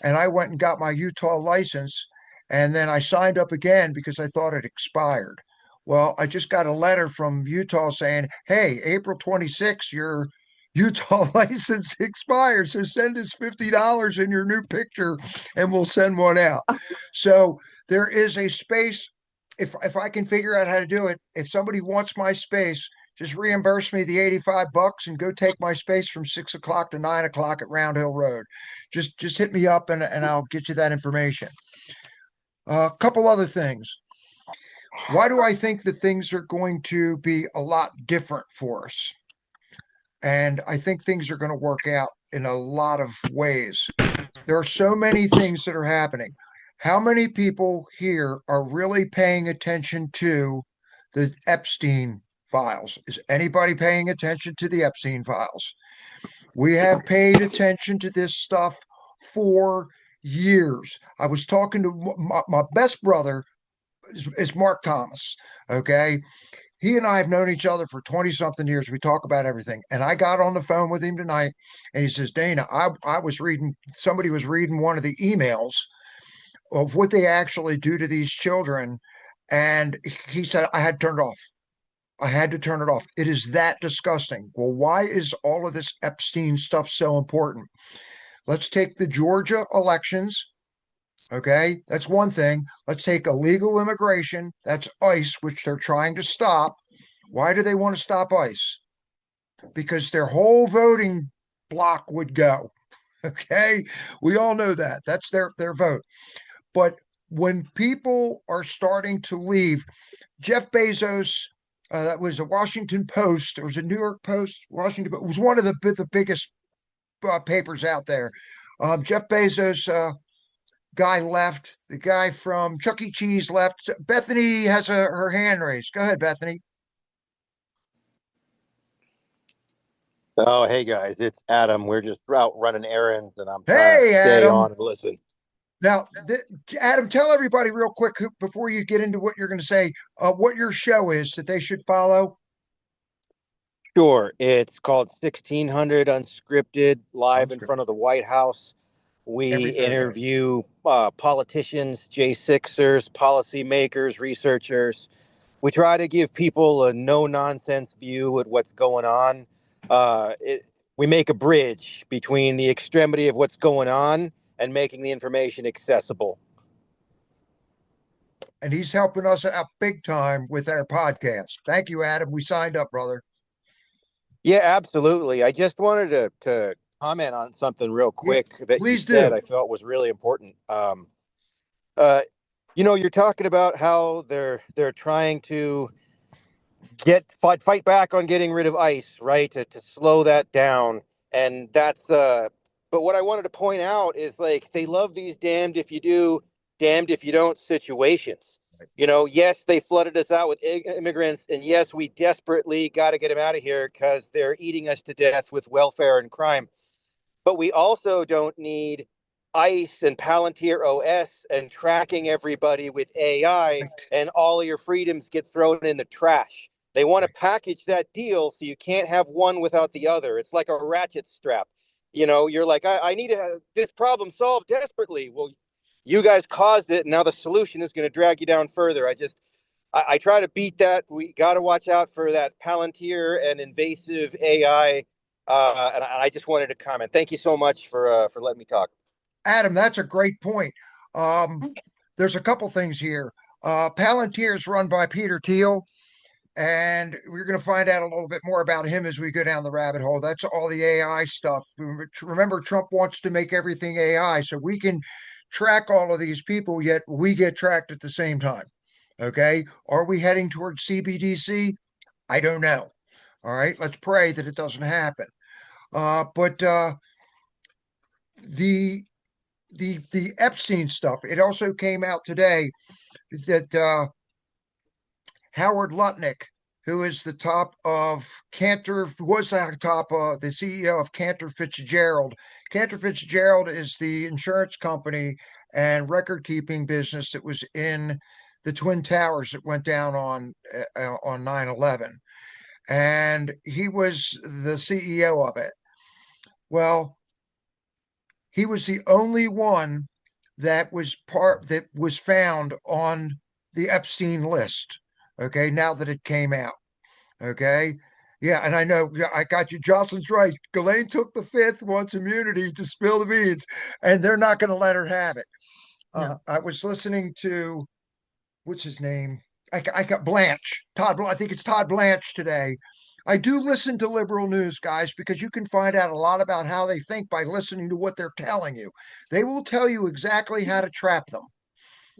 and I went and got my Utah license, and then I signed up again because I thought it expired. Well, I just got a letter from Utah saying, "Hey, April 26th, your Utah license expires, so send us $50 in your new picture, and we'll send one out." So there is a space. If I can figure out how to do it, if somebody wants my space, just reimburse me the $85 and go take my space from 6 o'clock to 9 o'clock at Round Hill Road. Just hit me up and I'll get you that information. A couple other things. Why do I think that things are going to be a lot different for us? And I think things are going to work out in a lot of ways. There are so many things that are happening. How many people here are really paying attention to the Epstein files? Is anybody paying attention to the Epstein files? We have paid attention to this stuff for years. I was talking to my best brother is Mark Thomas. Okay. He and I have known each other for 20 something years. We talk about everything. And I got on the phone with him tonight and he says, "Dana, I was reading, somebody was reading one of the emails of what they actually do to these children." And he said, "I had turned off. I had to turn it off. It is that disgusting." Well, why is all of this Epstein stuff so important? Let's take the Georgia elections. Okay, that's one thing. Let's take illegal immigration. That's ICE, which they're trying to stop. Why do they want to stop ICE? Because their whole voting block would go. Okay, we all know that. That's their vote. But when people are starting to leave, Jeff Bezos, that was a Washington Post. It was a New York Post, Washington. It was one of the biggest papers out there. Jeff Bezos guy left. The guy from Chuck E. Cheese left. Bethany has her hand raised. Go ahead, Bethany. Oh, hey guys, it's Adam. We're just out running errands, and I'm trying Hey, to stay Adam. on and listen. Now, Adam, tell everybody real quick before you get into what you're going to say, what your show is that they should follow. Sure, it's called 1600 Unscripted, live in front of the White House. We interview politicians, J6ers, policymakers, researchers. We try to give people a no-nonsense view at what's going on. We make a bridge between the extremity of what's going on and making the information accessible. And he's helping us out big time with our podcast. Thank you, Adam. We signed up, brother. Yeah, absolutely. I just wanted to comment on something real quick that you said I felt was really important. You're talking about how they're trying to fight back on getting rid of ICE, right? To slow that down. And that's but what I wanted to point out is, like, they love these damned if you do, damned if you don't situations. Yes, they flooded us out with immigrants, and yes, we desperately got to get them out of here because they're eating us to death with welfare and crime. But we also don't need ICE and Palantir OS and tracking everybody with AI, and all of your freedoms get thrown in the trash. They want to package that deal so you can't have one without the other. It's like a ratchet strap. You're like, I need this problem solved desperately. Well, you guys caused it, and now the solution is going to drag you down further. I try to beat that. We got to watch out for that Palantir and invasive AI. And I just wanted to comment. Thank you so much for letting me talk. Adam, that's a great point. There's a couple things here. Palantir is run by Peter Thiel, and we're going to find out a little bit more about him as we go down the rabbit hole. That's all the AI stuff. Remember, Trump wants to make everything AI, so we can track all of these people, yet we get tracked at the same time. Okay. Are we heading towards CBDC? I don't know. All right. Let's pray that it doesn't happen. But the Epstein stuff, it also came out today that Howard Lutnick, who is the top of Cantor, was the top of the CEO of Cantor Fitzgerald. Cantor Fitzgerald is the insurance company and record keeping business that was in the Twin Towers that went down on 9/11, and he was the CEO of it. Well, he was the only one that was found on the Epstein list. Okay, now that it came out. Okay. Yeah, and I know I got you. Jocelyn's right. Ghislaine took the fifth, wants immunity to spill the beans, and they're not going to let her have it. I was listening to what's his name? I got Blanche. I think it's Todd Blanche today. I do listen to liberal news, guys, because you can find out a lot about how they think by listening to what they're telling you. They will tell you exactly how to trap them.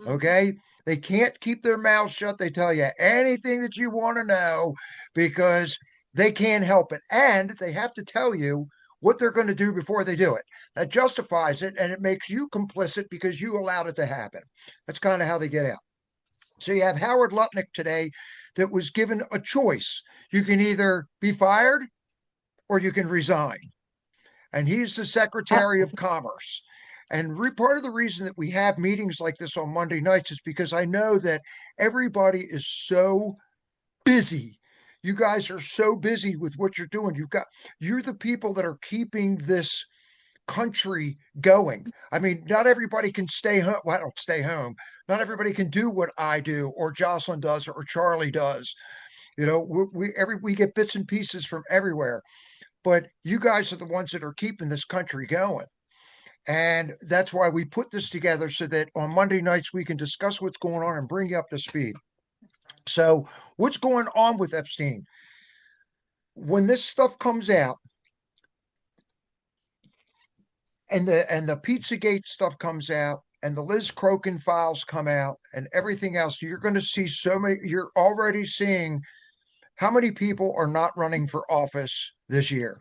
Okay. They can't keep their mouths shut. They tell you anything that you want to know because they can't help it. And they have to tell you what they're going to do before they do it. That justifies it, and it makes you complicit because you allowed it to happen. That's kind of how they get out. So you have Howard Lutnick today that was given a choice. You can either be fired or you can resign. And he's the Secretary of Commerce. And part of the reason that we have meetings like this on Monday nights is because I know that everybody is so busy. You guys are so busy with what you're doing. You're the people that are keeping this country going. I mean, not everybody can stay home. Well, I don't stay home. Not everybody can do what I do or Jocelyn does or Charlie does. You know, we get bits and pieces from everywhere. But you guys are the ones that are keeping this country going. And that's why we put this together so that on Monday nights we can discuss what's going on and bring you up to speed. So what's going on with Epstein? When this stuff comes out and the Pizzagate stuff comes out and the Liz Crokin files come out and everything else, you're going to see you're already seeing how many people are not running for office this year.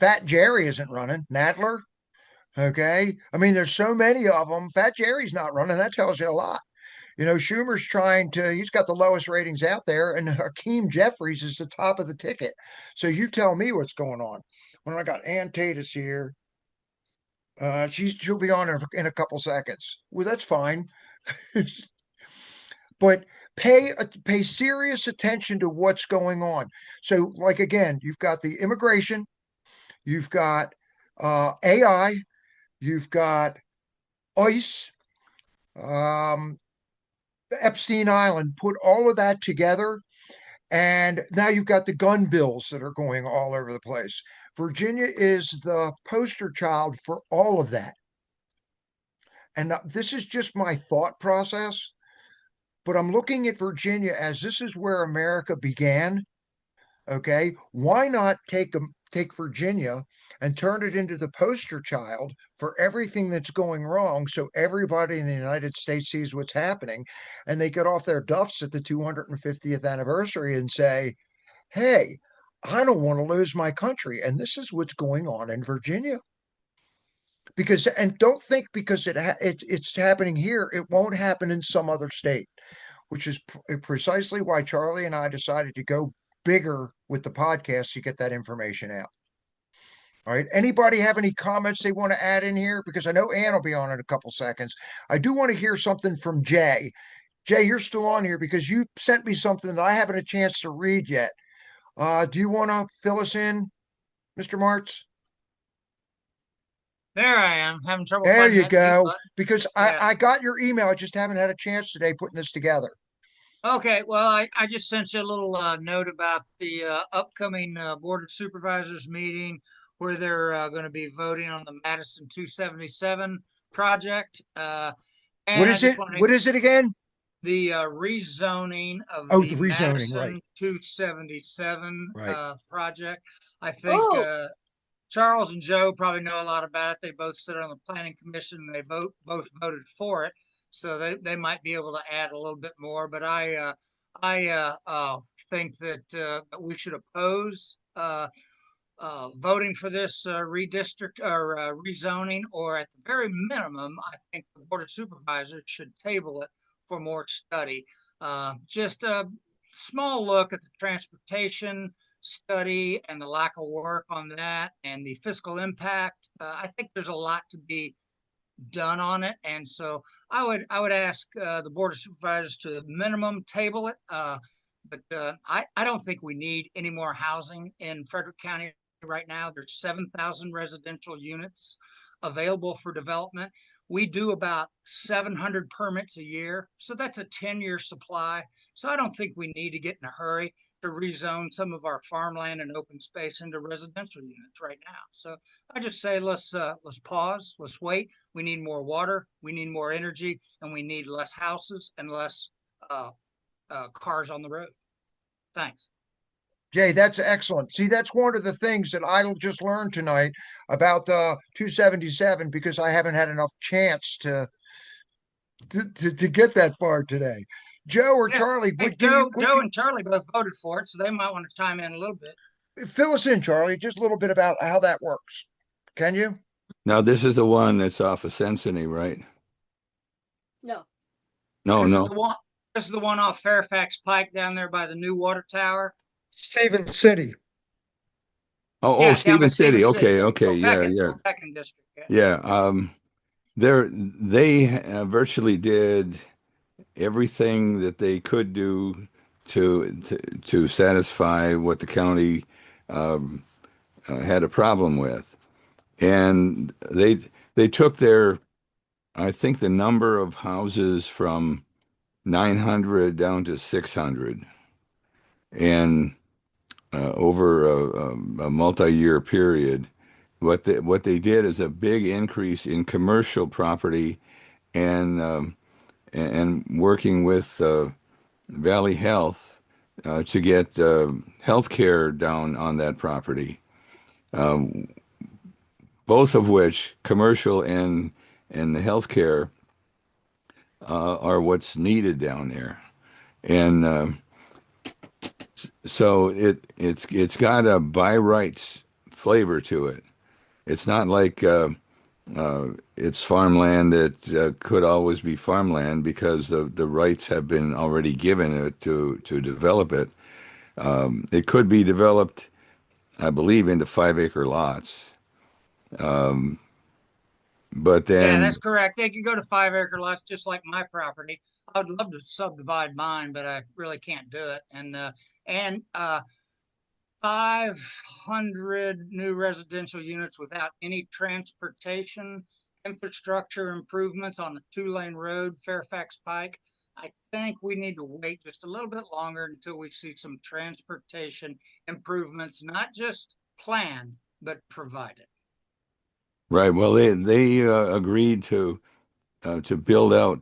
Fat Jerry isn't running. Nadler. Okay. I mean, there's so many of them. Fat Jerry's not running. That tells you a lot. You know, Schumer's he's got the lowest ratings out there, and Hakeem Jeffries is the top of the ticket. So you tell me what's going on. When I got Ann Tatus here, she'll be on in a couple seconds. Well, that's fine. But pay serious attention to what's going on. So, like, again, you've got the immigration, you've got AI, you've got ICE, Epstein Island, put all of that together. And now you've got the gun bills that are going all over the place. Virginia is the poster child for all of that. And this is just my thought process, but I'm looking at Virginia as this is where America began. Okay. Why not take Virginia and turn it into the poster child for everything that's going wrong so everybody in the United States sees what's happening and they get off their duffs at the 250th anniversary and say, hey, I don't want to lose my country. And this is what's going on in Virginia. And don't think because it's happening here, it won't happen in some other state, which is precisely why Charlie and I decided to go bigger with the podcast to get that information out. All right. Anybody have any comments they want to add in here? Because I know Ann will be on in a couple seconds. I do want to hear something from Jay. Jay, you're still on here because you sent me something that I haven't a chance to read yet. Do you want to fill us in, Mr. Martz? There I am, having trouble. There you go. Because I got your email. I just haven't had a chance today putting this together. Okay, well, I just sent you a little note about the upcoming Board of Supervisors meeting where they're going to be voting on the Madison 277 project. And What I is just it? want What is it again? the rezoning of Oh, the the rezoning, right. Madison 277 Right. project. I think Charles and Joe probably know a lot about it. They both sit on the planning commission and they both voted for it. So they might be able to add a little bit more, but I think that we should oppose voting for this redistrict or rezoning, or at the very minimum, I think the Board of Supervisors should table it for more study. Just a small look at the transportation study and the lack of work on that and the fiscal impact. I think there's a lot to be done on it, and so I would ask the Board of Supervisors to minimum table it. But I don't think we need any more housing in Frederick County right now. There's 7,000 residential units available for development. We do about 700 permits a year, so that's a 10-year supply. So I don't think we need to get in a hurry to rezone some of our farmland and open space into residential units right now. So I just say let's pause, let's wait. We need more water, we need more energy, and we need less houses and less cars on the road. Thanks. Jay, that's excellent. See, that's one of the things that I just learned tonight about 277 because I haven't had enough chance to get that far today. Joe or Charlie, hey, Joe and Charlie both voted for it, so they might want to chime in a little bit. Fill us in, Charlie, just a little bit about how that works. Can you? Now, this is the one that's off of Sensony, right? No. This is the one off Fairfax Pike down there by the new water tower. Stephen City. Oh, Stephen City. Okay. Volcanic district. Yeah. They virtually did everything that they could do to satisfy what the county had a problem with, and they took I think the number of houses from 900 down to 600, and over a multi-year period. What they did is a big increase in commercial property, and working with Valley Health to get health care down on that property. Both of which, commercial and the healthcare, are what's needed down there, and so it's got a by rights flavor to it. It's not like it's farmland that could always be farmland because the rights have been already given it to develop it. It could be developed, I believe, into 5-acre lots. But then, yeah, that's correct. They can go to 5-acre lots just like my property. I would love to subdivide mine, but I really can't do it. And 500 new residential units without any transportation infrastructure improvements on the 2-lane road, Fairfax Pike. I think we need to wait just a little bit longer until we see some transportation improvements, not just planned, but provided. Right. Well, they agreed to build out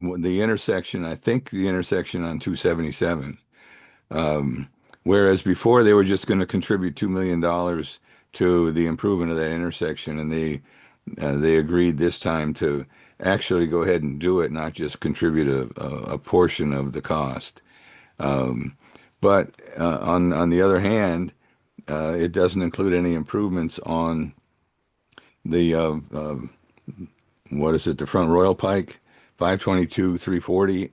the intersection. I think the intersection on 277. Whereas before they were just going to contribute $2 million to the improvement of that intersection, and they agreed this time to actually go ahead and do it, not just contribute a portion of the cost. But on the other hand, it doesn't include any improvements on the what is it? The front Royal Pike, 522, 340,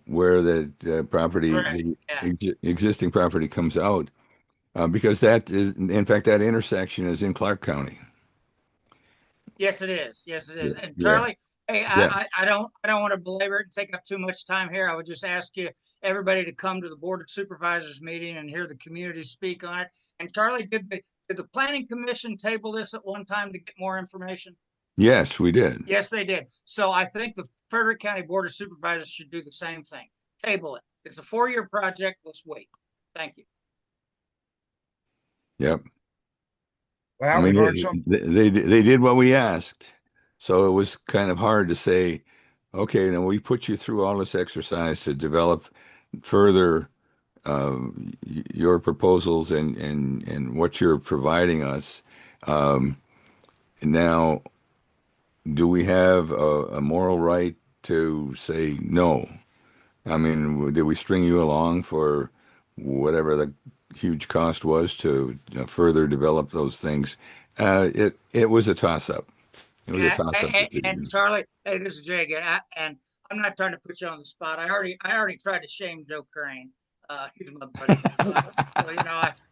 where the property, the existing property comes out, because that is, in fact, that intersection is in Clark County. Yes, it is. Yes, it is. And Yeah. Charlie, hey, I don't want to belabor it and take up too much time here. I would just ask everybody to come to the Board of Supervisors meeting and hear the community speak on it. And Charlie, did the Planning Commission table this at one time to get more information? Yes, we did. Yes, they did. So I think the Frederick County Board of Supervisors should do the same thing. Table it. It's a 4-year project. Let's wait. Thank you. Yep. Wow, I we mean, learned something. they did what we asked, so it was kind of hard to say, okay, now we put you through all this exercise to develop further your proposals and what you're providing us. Um, Now, do we have a moral right to say no? I mean, did we string you along for whatever the huge cost was to further develop those things? It was a toss up. It was a Yeah, toss up and decision. Charlie, hey, this is Jay again. And I'm not trying to put you on the spot. I already tried to shame Joe Crane. He's my buddy. So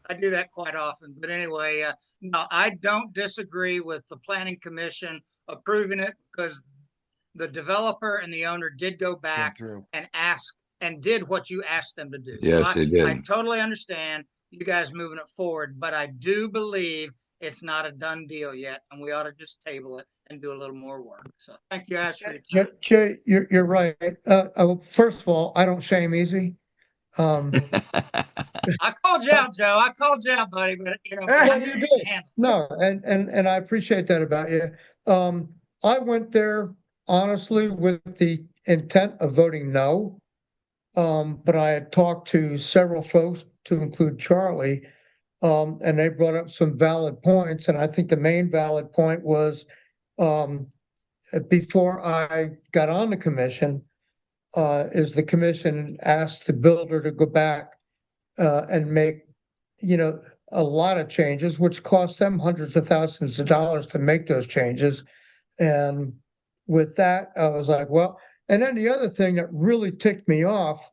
I do that quite often. But anyway, no, I don't disagree with the planning commission approving it because the developer and the owner did go back and ask and did what you asked them to do. So Yes, they I did. totally understand you guys moving it forward, but I do believe it's not a done deal yet, and we ought to just table it and do a little more work. So thank you guys for your time. Jay, you're right. First of all, I don't shame easy. I called you out, Joe. I called you out, buddy, but Well, you did. No, and I appreciate that about you. I went there honestly with the intent of voting no. But I had talked to several folks, to include Charlie, and they brought up some valid points. And I think the main valid point was, before I got on the commission, is the commission asked the builder to go back and make, a lot of changes, which cost them hundreds of thousands of dollars to make those changes. And with that, I was like, well, and then the other thing that really ticked me off,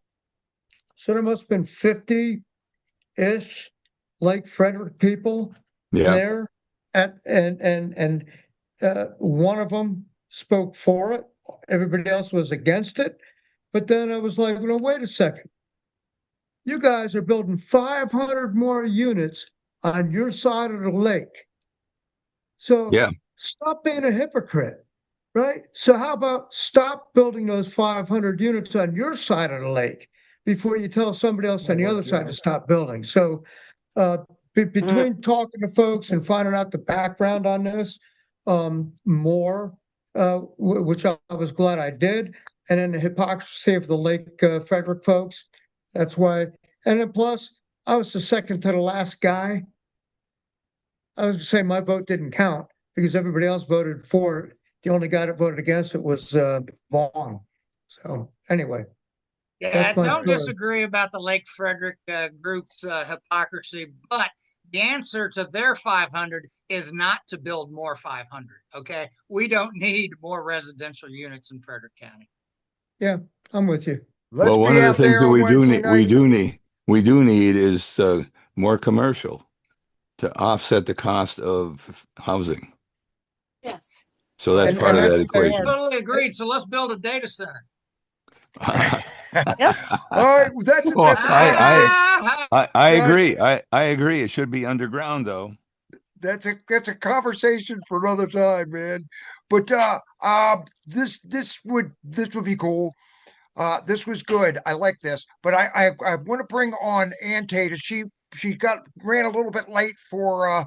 so there must have been 50-ish Lake Frederick people there and one of them spoke for it. Everybody else was against it. But then I was like, well, wait a second. You guys are building 500 more units on your side of the lake. So stop being a hypocrite, right? So how about stop building those 500 units on your side of the lake before you tell somebody else on the other side to stop building? So between talking to folks and finding out the background on this more, which I was glad I did, and then the hypocrisy of the Lake Frederick folks, that's why. And then plus, I was the second to the last guy. I was going to say my vote didn't count because everybody else voted for it. The only guy that voted against it was Vaughn. So anyway. Yeah, I don't disagree about the Lake Frederick group's hypocrisy, but the answer to their 500 is not to build more 500. Okay, we don't need more residential units in Frederick County. Yeah, I'm with you. Well, one of the things that we do need is more commercial to offset the cost of housing. Yes. So that's part of that equation. Totally agreed. So let's build a data center. All right, that's I agree. I agree. It should be underground, though. That's a conversation for another time, man. But this would be cool. This was good. I like this. But I want to bring on Ann Tate. She ran a little bit late for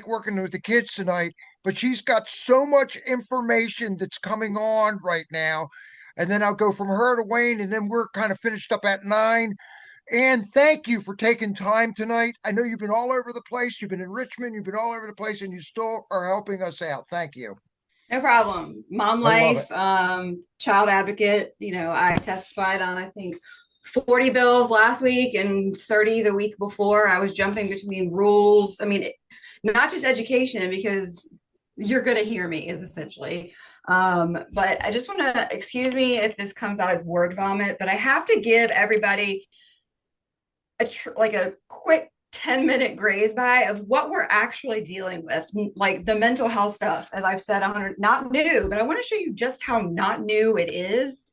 working with the kids tonight. But she's got so much information that's coming on right now. And then I'll go from her to Wayne, and then we're kind of finished up at 9. And thank you for taking time tonight. I know you've been all over the place. You've been in Richmond. You've been all over the place, and you still are helping us out. Thank you. No problem. Mom life, child advocate. I testified on, I think, 40 bills last week and 30 the week before. I was jumping between rules. I mean, not just education, because you're going to hear me, is essentially. But I just want to, excuse me if this comes out as word vomit, but I have to give everybody a quick 10-minute graze by of what we're actually dealing with, like the mental health stuff. As I've said, not new, but I want to show you just how not new it is,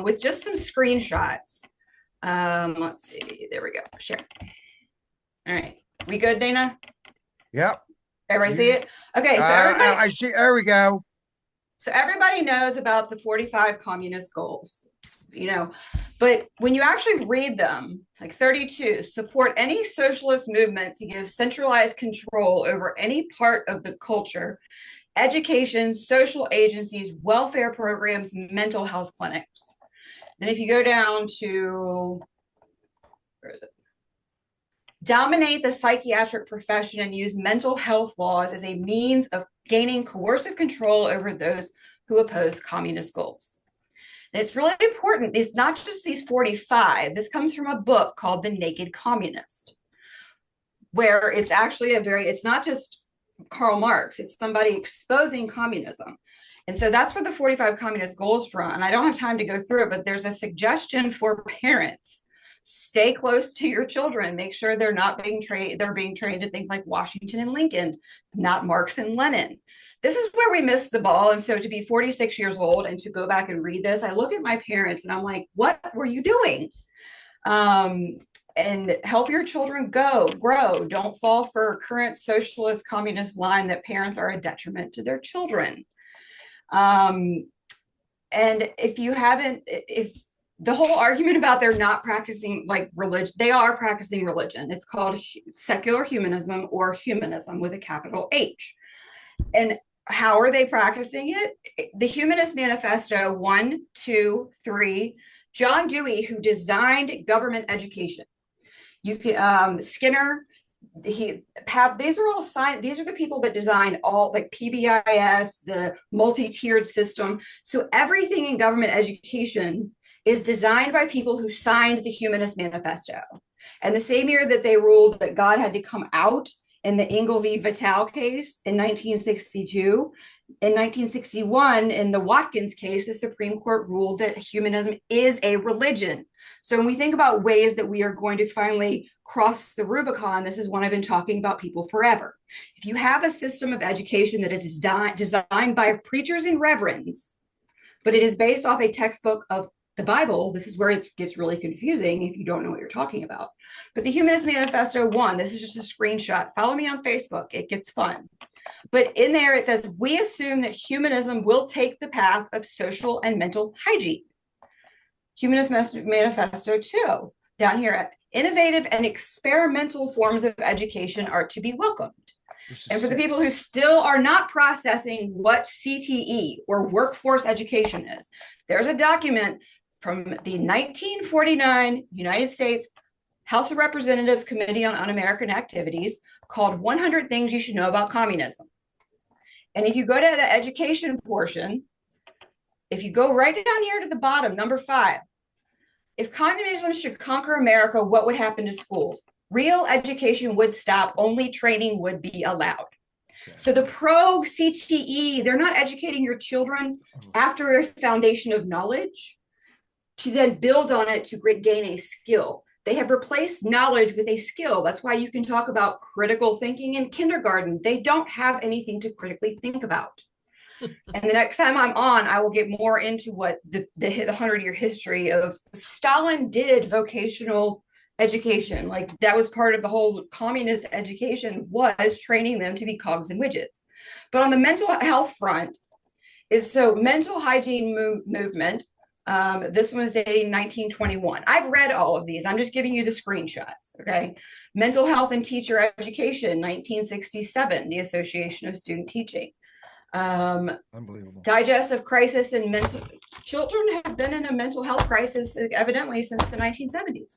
with just some screenshots. Let's see. There we go. Share. All right. We good, Dana? Yep. Everybody see it? Okay. So everybody, I see. There we go. So everybody knows about the 45 communist goals, but when you actually read them, like 32, support any socialist movement to give centralized control over any part of the culture, education, social agencies, welfare programs, mental health clinics. Then if you go down to dominate the psychiatric profession and use mental health laws as a means of gaining coercive control over those who oppose communist goals. And it's really important. It's not just these 45. This comes from a book called The Naked Communist, where it's actually it's not just Karl Marx, it's somebody exposing communism. And so that's where the 45 communist goals from. And I don't have time to go through it, but there's a suggestion for parents. Stay close to your children. Make sure they're not being trained. They're being trained to things like Washington and Lincoln, not Marx and Lenin. This is where we missed the ball. And so to be 46 years old and to go back and read this, I look at my parents and I'm like, what were you doing? And help your children grow. Don't fall for a current socialist communist line that parents are a detriment to their children. And if the whole argument about they're not practicing like religion, they are practicing religion. It's called secular humanism or humanism with a capital H. And how are they practicing it? The Humanist Manifesto 1, 2, 3, John Dewey, who designed government education. You can Skinner, these are all science. These are the people that designed all like PBIS, the multi-tiered system. So everything in government education is designed by people who signed the Humanist Manifesto. And the same year that they ruled that God had to come out in the Engel v. Vital case in 1962, in 1961, in the Watkins case, the Supreme Court ruled that humanism is a religion. So when we think about ways that we are going to finally cross the Rubicon, this is one I've been talking about people forever. If you have a system of education that is designed by preachers and reverends, but it is based off a textbook of the Bible, this is where it gets really confusing if you don't know what you're talking about. But the Humanist Manifesto 1, this is just a screenshot. Follow me on Facebook. It gets fun. But in there, it says, we assume that humanism will take the path of social and mental hygiene. Humanist Manifesto 2, down here, innovative and experimental forms of education are to be welcomed. And for the people who still are not processing what CTE or workforce education is, there's a document from the 1949 United States House of Representatives Committee on Un-American Activities called 100 Things You Should Know About Communism. And if you go to the education portion, if you go right down here to the bottom, number 5, if communism should conquer America, what would happen to schools? Real education would stop, only training would be allowed. So the pro-CTE, they're not educating your children after a foundation of knowledge to then build on it to gain a skill. They have replaced knowledge with a skill. That's why you can talk about critical thinking in kindergarten. They don't have anything to critically think about. And the next time I'm on, I will get more into what the 100-year history of Stalin did vocational education. Like that was part of the whole communist education, was training them to be cogs and widgets. But on the mental health front is mental hygiene movement. This one was dating 1921. I've read all of these. I'm just giving you the screenshots. Okay. Mental health and teacher education, 1967, the Association of Student Teaching. Unbelievable. Digest of crisis and mental children have been in a mental health crisis evidently since the 1970s.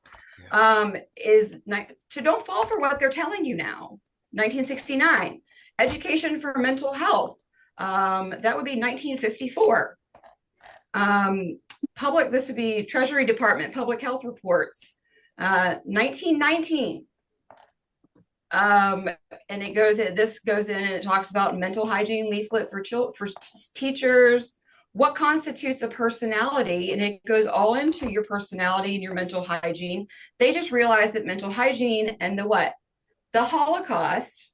So don't fall for what they're telling you now. 1969, education for mental health. That would be 1954. This would be Treasury Department, public health reports, 1919. And this goes in and it talks about mental hygiene leaflet for teachers, what constitutes a personality, and it goes all into your personality and your mental hygiene. They just realized that mental hygiene and the Holocaust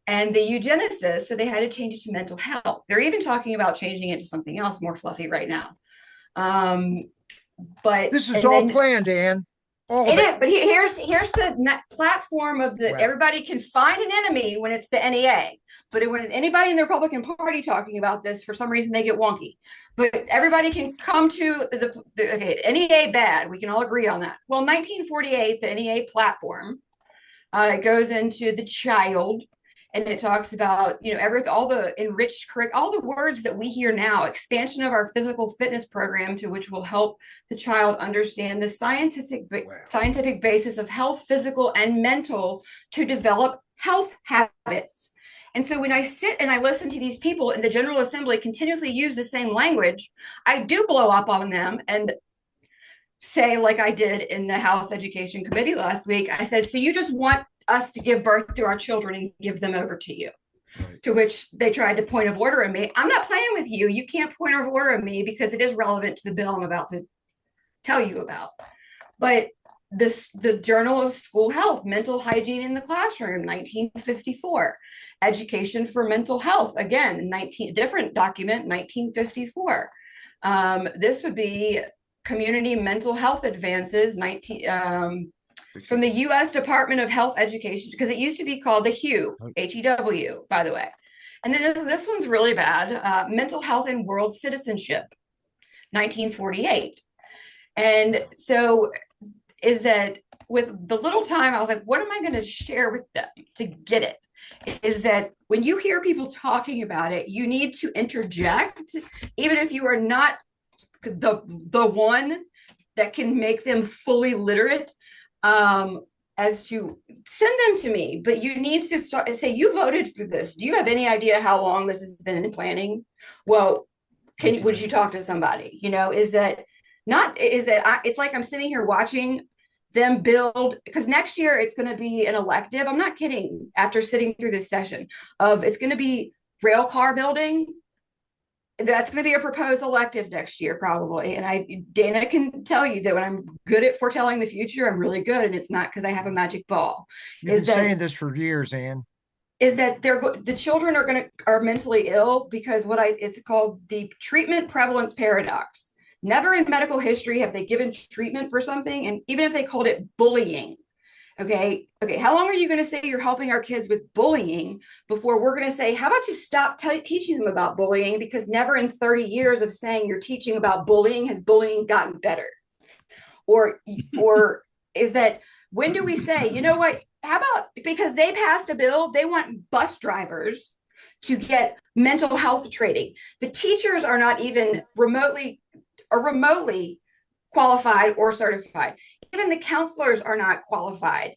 and the eugenicists, so they had to change it to mental health. They're even talking about changing it to something else more fluffy right now. But this is all planned, Ann. All It of is, but here's the platform of the Well. everybody can find an enemy when it's the NEA. But when anybody in the Republican Party talking about this, for some reason they get wonky. But everybody can come to the okay, NEA bad. We can all agree on that. Well, 1948, the NEA platform, it goes into the child, and it talks about, you know, all the enriched all the words that we hear now, expansion of our physical fitness program to which will help the child understand the scientific basis of health, physical and mental, to develop health habits. And so when I sit and I listen to these people in the General Assembly continuously use the same language, I do blow up on them and say, like I did in the House Education Committee last week, I said, so you just want us to give birth to our children and give them over to you? Right. To which they tried to point of order at me. I'm not playing with you. You can't point of order at me because it is relevant to the bill I'm about to tell you about. But the Journal of School Health, Mental Hygiene in the Classroom, 1954. Education for Mental Health, again, different document, 1954. This would be Community Mental Health Advances, from the U.S. Department of Health Education, because it used to be called the HEW, H-E-W, by the way. And then this one's really bad, Mental Health and World Citizenship, 1948. And so is that with the little time, I was like, what am I going to share with them to get it? Is that when you hear people talking about it, you need to interject, even if you are not the one that can make them fully literate, as to send them to me. But you need to start say, you voted for this. Do you have any idea how long this has been in planning? Well, would you talk to somebody? You know, it's like I'm sitting here watching them build, because next year it's going to be an elective. I'm not kidding. After sitting through this session it's going to be rail car building. That's going to be a proposed elective next year, probably. And Dana can tell you that when I'm good at foretelling the future, I'm really good. And it's not because I have a magic ball. You've been saying this for years, Ann. Is that the children are mentally ill because it's called the treatment prevalence paradox. Never in medical history have they given treatment for something, and even if they called it bullying, okay, how long are you going to say you're helping our kids with bullying before we're going to say, how about you stop teaching them about bullying, because never in 30 years of saying you're teaching about bullying has bullying gotten better? Or is that, when do we say, you know what, how about, because they passed a bill, they want bus drivers to get mental health training. The teachers are not even remotely qualified or certified. Even the counselors are not qualified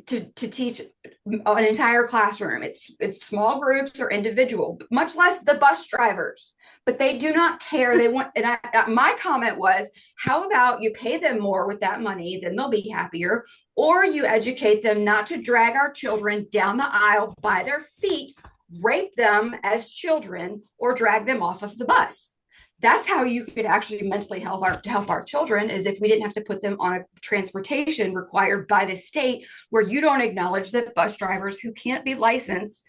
to teach an entire classroom. It's small groups or individual, much less the bus drivers. But they do not care. They want, and my comment was, how about you pay them more with that money, then they'll be happier, or you educate them not to drag our children down the aisle by their feet, rape them as children, or drag them off of the bus. That's how you could actually mentally help our children, is if we didn't have to put them on a transportation required by the state, where you don't acknowledge that bus drivers who can't be licensed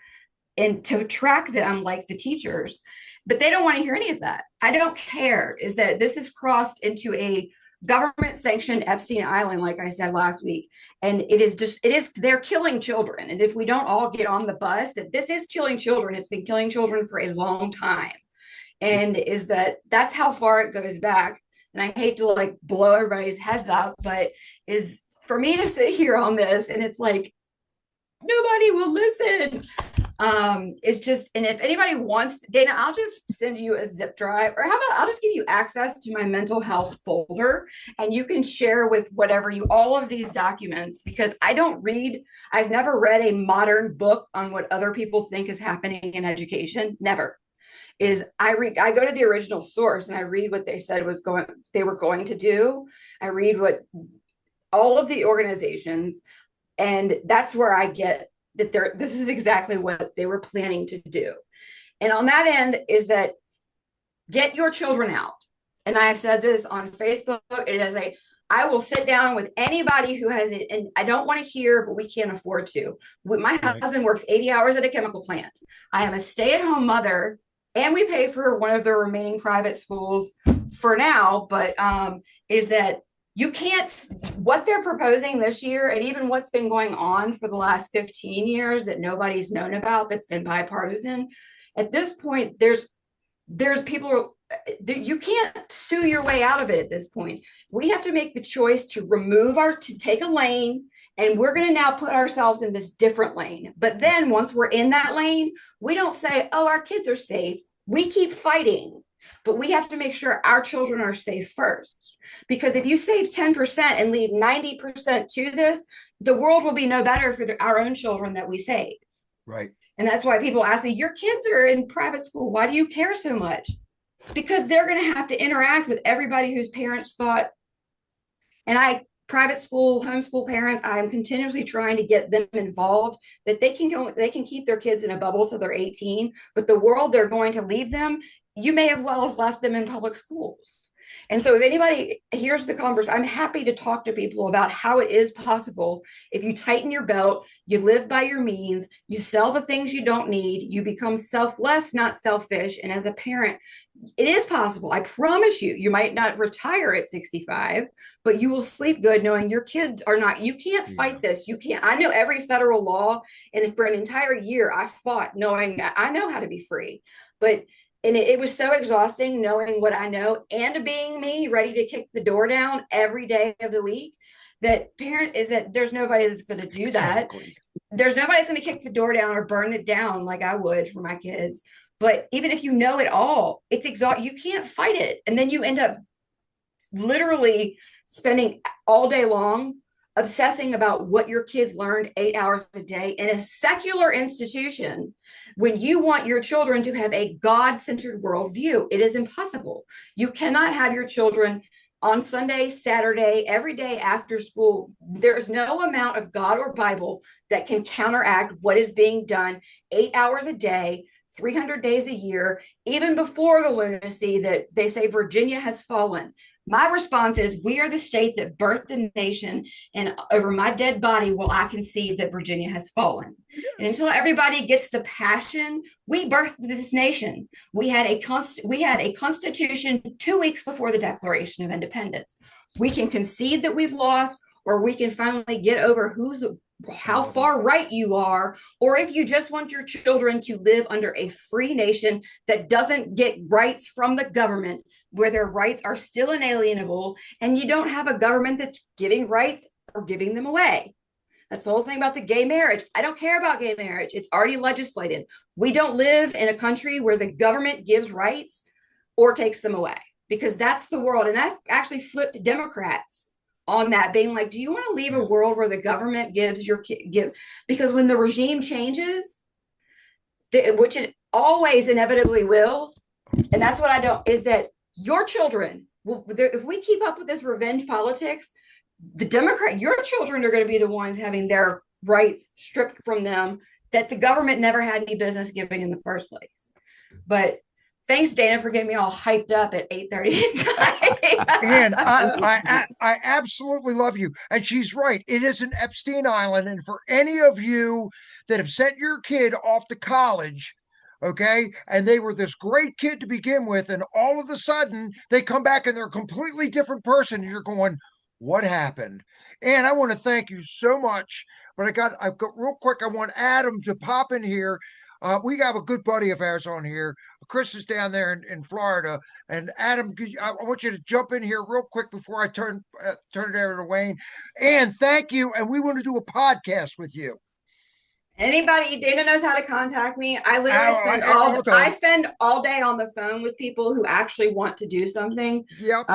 and to track them like the teachers, but they don't want to hear any of that. I don't care, is that this is crossed into a government sanctioned Epstein Island, like I said last week. And they're killing children. And if we don't all get on the bus, that this is killing children. It's been killing children for a long time. And that's how far it goes back. And I hate to like blow everybody's heads up, but is for me to sit here on this and it's like, nobody will listen. It's just, and if anybody wants, Dana, I'll just send you a zip drive, or how about I'll just give you access to my mental health folder, and you can share with all of these documents, because I've never read a modern book on what other people think is happening in education. Never. I go to the original source and I read what they said they were going to do. I read what all of the organizations, and that's where I get that this is exactly what they were planning to do. And on that end is that get your children out. And I have said this on Facebook, I will sit down with anybody who has it, and I don't want to hear, but we can't afford to. My husband works 80 hours at a chemical plant. I am a stay-at-home mother, and we pay for one of the remaining private schools for now, but is that you can't, what they're proposing this year, and even what's been going on for the last 15 years that nobody's known about, that's been bipartisan. At this point, there's people, you can't sue your way out of it at this point. We have to make the choice to take a lane, and we're going to now put ourselves in this different lane. But then once we're in that lane, we don't say, oh, our kids are safe. We keep fighting. But we have to make sure our children are safe first. Because if you save 10% and leave 90% to this, the world will be no better for our own children that we save. Right. And that's why people ask me, your kids are in private school. Why do you care so much? Because they're going to have to interact with everybody whose parents thought, and private school, homeschool parents, I'm continuously trying to get them involved, that they can keep their kids in a bubble till they're 18, but the world they're going to leave them, you may have left them in public schools. And so if anybody hears the conversation, I'm happy to talk to people about how it is possible. If you tighten your belt, you live by your means, you sell the things you don't need, you become selfless, not selfish. And as a parent, it is possible. I promise you, you might not retire at 65, but you will sleep good knowing your kids are not, you can't fight this. You can't, I know every federal law. And for an entire year, I fought knowing that I know how to be free, and it was so exhausting knowing what I know and being me, ready to kick the door down every day of the week. That there's nobody that's going to do that. There's nobody that's going to kick the door down or burn it down like I would for my kids. But even if you know it all, it's exhausting. You can't fight it. And then you end up literally spending all day long obsessing about what your kids learned 8 hours a day in a secular institution when you want your children to have a God-centered worldview. It is impossible. You cannot have your children on Sunday, Saturday, every day after school. There's no amount of God or Bible that can counteract what is being done 8 hours a day, 300 days a year, even before the lunacy that they say Virginia has fallen. My response is, we are the state that birthed the nation, and over my dead body will I concede that Virginia has fallen. Yes. And until everybody gets the passion, we birthed this nation. We had a constitution 2 weeks before the Declaration of Independence. We can concede that we've lost, or we can finally get over how far right you are, or if you just want your children to live under a free nation that doesn't get rights from the government, where their rights are still inalienable, and you don't have a government that's giving rights or giving them away. That's the whole thing about the gay marriage. I don't care about gay marriage. It's already legislated. We don't live in a country where the government gives rights or takes them away, because that's the world. And that actually flipped Democrats on that, being like, do you want to leave a world where the government because when the regime changes, which it always inevitably will, and that's what I don't, is that your children if we keep up with this revenge politics, your children are going to be the ones having their rights stripped from them that the government never had any business giving in the first place. But thanks, Dana, for getting me all hyped up at 8:30 at night. And I absolutely love you. And she's right. It is an Epstein Island. And for any of you that have sent your kid off to college, okay, and they were this great kid to begin with, and all of a sudden they come back and they're a completely different person, and you're going, what happened? And I want to thank you so much. But I've got real quick, I want Adam to pop in here. We have a good buddy of ours on here. Chris is down there in Florida. And Adam, I want you to jump in here real quick before I turn it over to Wayne. And thank you. And we want to do a podcast with you. Anybody, Dana knows how to contact me. I literally spend all day on the phone with people who actually want to do something. Yep.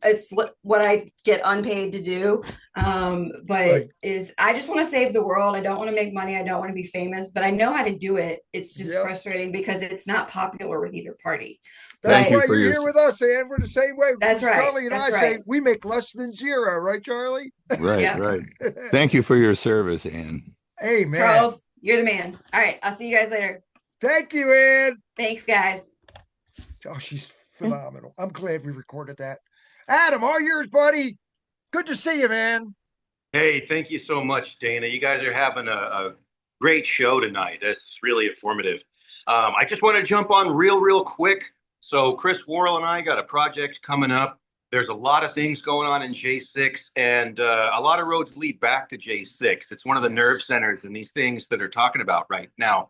It's what I get unpaid to do. I just want to save the world. I don't want to make money. I don't want to be famous, but I know how to do it. It's just frustrating because it's not popular with either party. That's why you're here with us, Ann. We're the same way. That's right. Charlie and I say we make less than zero, right, Charlie? Right, right. Thank you for your service, Ann. Hey, man. Charles, you're the man. All right. I'll see you guys later. Thank you, Ann. Thanks, guys. Oh, she's phenomenal. I'm glad we recorded that. Adam, all yours, buddy. Good to see you, man. Hey, thank you so much, Dana. You guys are having a great show tonight. That's really informative. I just want to jump on real quick. So Chris Worrell and I got a project coming up There's a lot of things going on in J6, and a lot of roads lead back to J6. It's one of the nerve centers and these things that are talking about right now.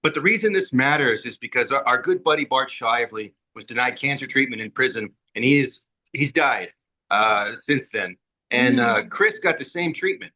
But the reason this matters is because our good buddy Bart Shively was denied cancer treatment in prison, and he's died since then. And Chris got the same treatment.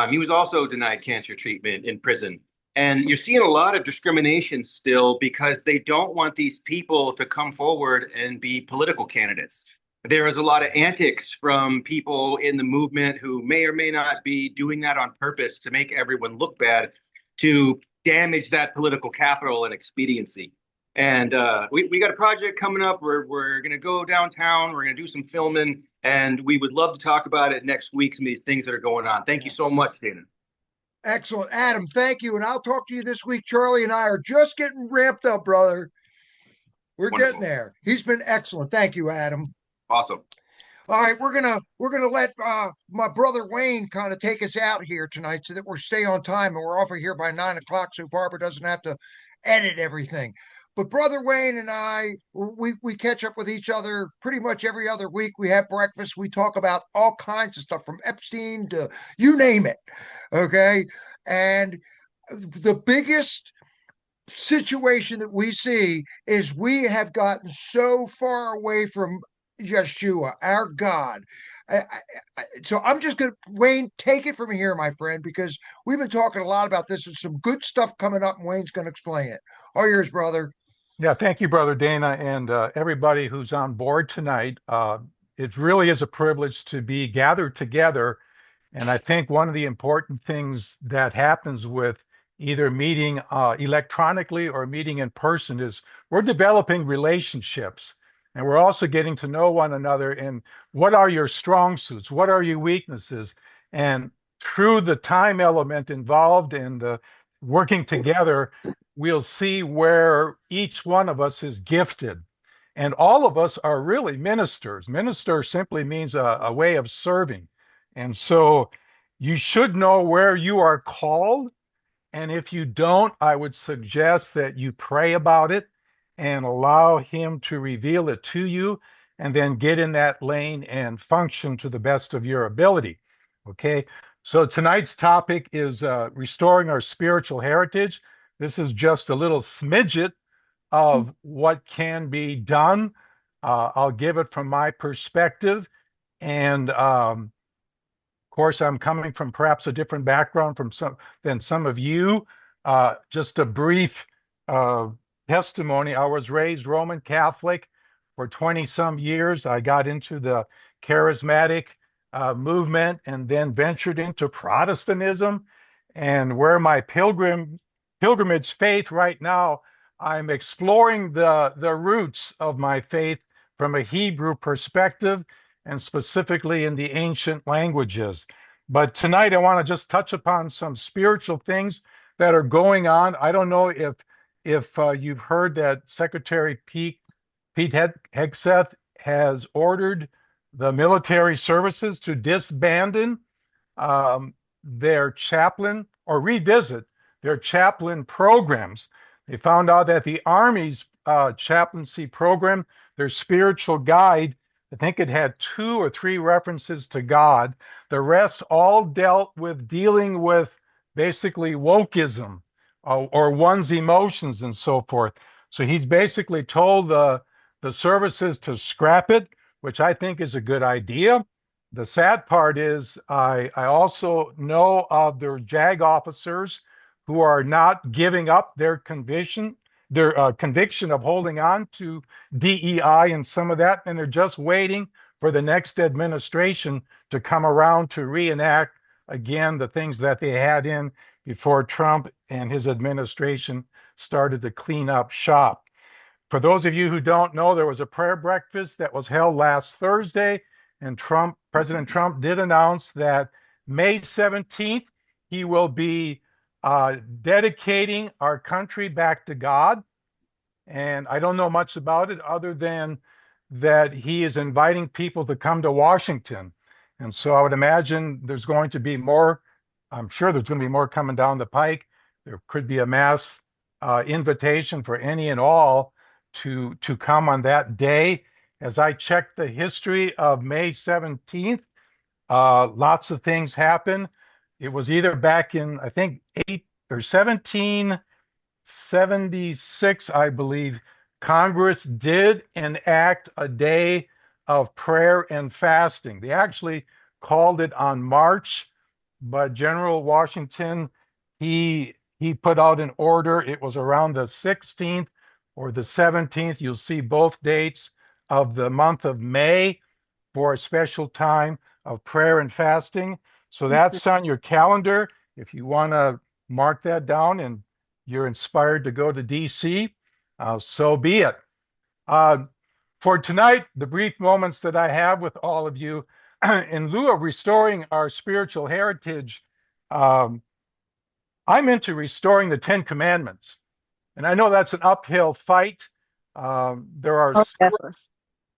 He was also denied cancer treatment in prison. And you're seeing a lot of discrimination still because they don't want these people to come forward and be political candidates. There is a lot of antics from people in the movement who may or may not be doing that on purpose to make everyone look bad, to damage that political capital and expediency. And we got a project coming up where we're going to go downtown. We're going to do some filming, and we would love to talk about it next week, some of these things that are going on. Thank you so much, Dana. Excellent. Adam, thank you. And I'll talk to you this week. Charlie and I are just getting ramped up, brother. We're Wonderful. getting there. He's been excellent. Thank you, Adam. Awesome. All right, we're gonna let my brother Wayne kind of take us out here tonight so that we're stay on time and we're off of here by 9 o'clock so Barbara doesn't have to edit everything. But brother Wayne and I, we catch up with each other pretty much every other week. We have breakfast. We talk about all kinds of stuff from Epstein to you name it. Okay, and the biggest situation that we see is we have gotten so far away from Yeshua, our God. So I'm just going to, Wayne, take it from here, my friend, because we've been talking a lot about this. There's some good stuff coming up, and Wayne's going to explain it. All yours, brother. Yeah, thank you, Brother Dana, and everybody who's on board tonight. It really is a privilege to be gathered together. And I think one of the important things that happens with either meeting electronically or meeting in person is we're developing relationships. And we're also getting to know one another and what are your strong suits? What are your weaknesses? And through the time element involved in the working together, we'll see where each one of us is gifted. And all of us are really ministers. Minister simply means a way of serving. And so you should know where you are called. And if you don't, I would suggest that you pray about it and allow him to reveal it to you, and then get in that lane and function to the best of your ability. Okay, so tonight's topic is restoring our spiritual heritage. This is just a little smidget of what can be done. I'll give it from my perspective. And of course, I'm coming from perhaps a different background than some of you. Just a brief testimony. I was raised Roman Catholic for 20 some years. I got into the charismatic movement and then ventured into Protestantism. And where my pilgrimage faith right now, I'm exploring the roots of my faith from a Hebrew perspective and specifically in the ancient languages. But tonight I want to just touch upon some spiritual things that are going on. I don't know if you've heard that Secretary Pete Hegseth has ordered the military services to disband their chaplain or revisit their chaplain programs. They found out that the Army's chaplaincy program, their spiritual guide, I think it had 2 or 3 references to God. The rest all dealt with dealing with basically wokeism, or one's emotions and so forth. So he's basically told the services to scrap it, which I think is a good idea. The sad part is I also know of their JAG officers who are not giving up their conviction of holding on to DEI and some of that, and they're just waiting for the next administration to come around to reenact again the things that they had in before Trump and his administration started to clean up shop. For those of you who don't know, there was a prayer breakfast that was held last Thursday, and President Trump did announce that May 17th, he will be dedicating our country back to God. And I don't know much about it other than that he is inviting people to come to Washington. And so I would imagine there's going to be more. I'm sure there's going to be more coming down the pike. There could be a mass invitation for any and all to come on that day. As I checked the history of May 17th, lots of things happened. It was either back in, I think, 1776, I believe, Congress did enact a day of prayer and fasting. They actually called it on March, but General Washington, he put out an order. It was around the 16th or the 17th. You'll see both dates of the month of May for a special time of prayer and fasting. So that's on your calendar. If you want to mark that down and you're inspired to go to DC, so be it. For tonight, the brief moments that I have with all of you, in lieu of restoring our spiritual heritage, I'm into restoring the Ten Commandments. And I know that's an uphill fight. There are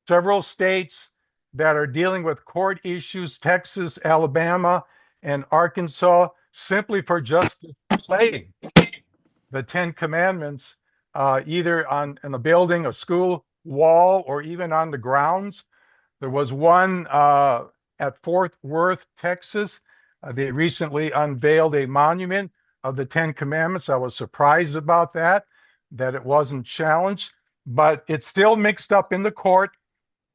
several states that are dealing with court issues, Texas, Alabama, and Arkansas, simply for just playing the Ten Commandments, either in a building, a school wall, or even on the grounds. There was one at Fort Worth, Texas. They recently unveiled a monument of the Ten Commandments. I was surprised about that it wasn't challenged, but it's still mixed up in the court.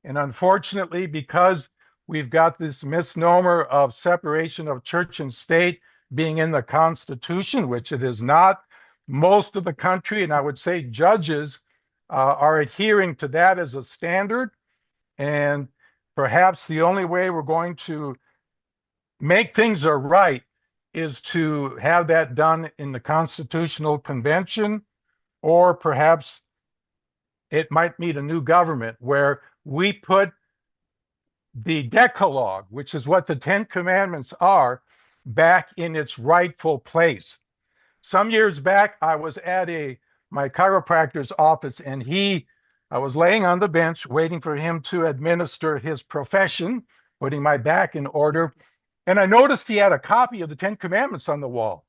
And unfortunately, because we've got this misnomer of separation of church and state being in the Constitution, which it is not, most of the country, and I would say judges, are adhering to that as a standard. And perhaps the only way we're going to make things right is to have that done in the Constitutional Convention, or perhaps it might meet a new government where we put the Decalogue, which is what the Ten Commandments are, back in its rightful place. Some years back, I was at my chiropractor's office, and I was laying on the bench waiting for him to administer his profession, putting my back in order. And I noticed he had a copy of the Ten Commandments on the wall.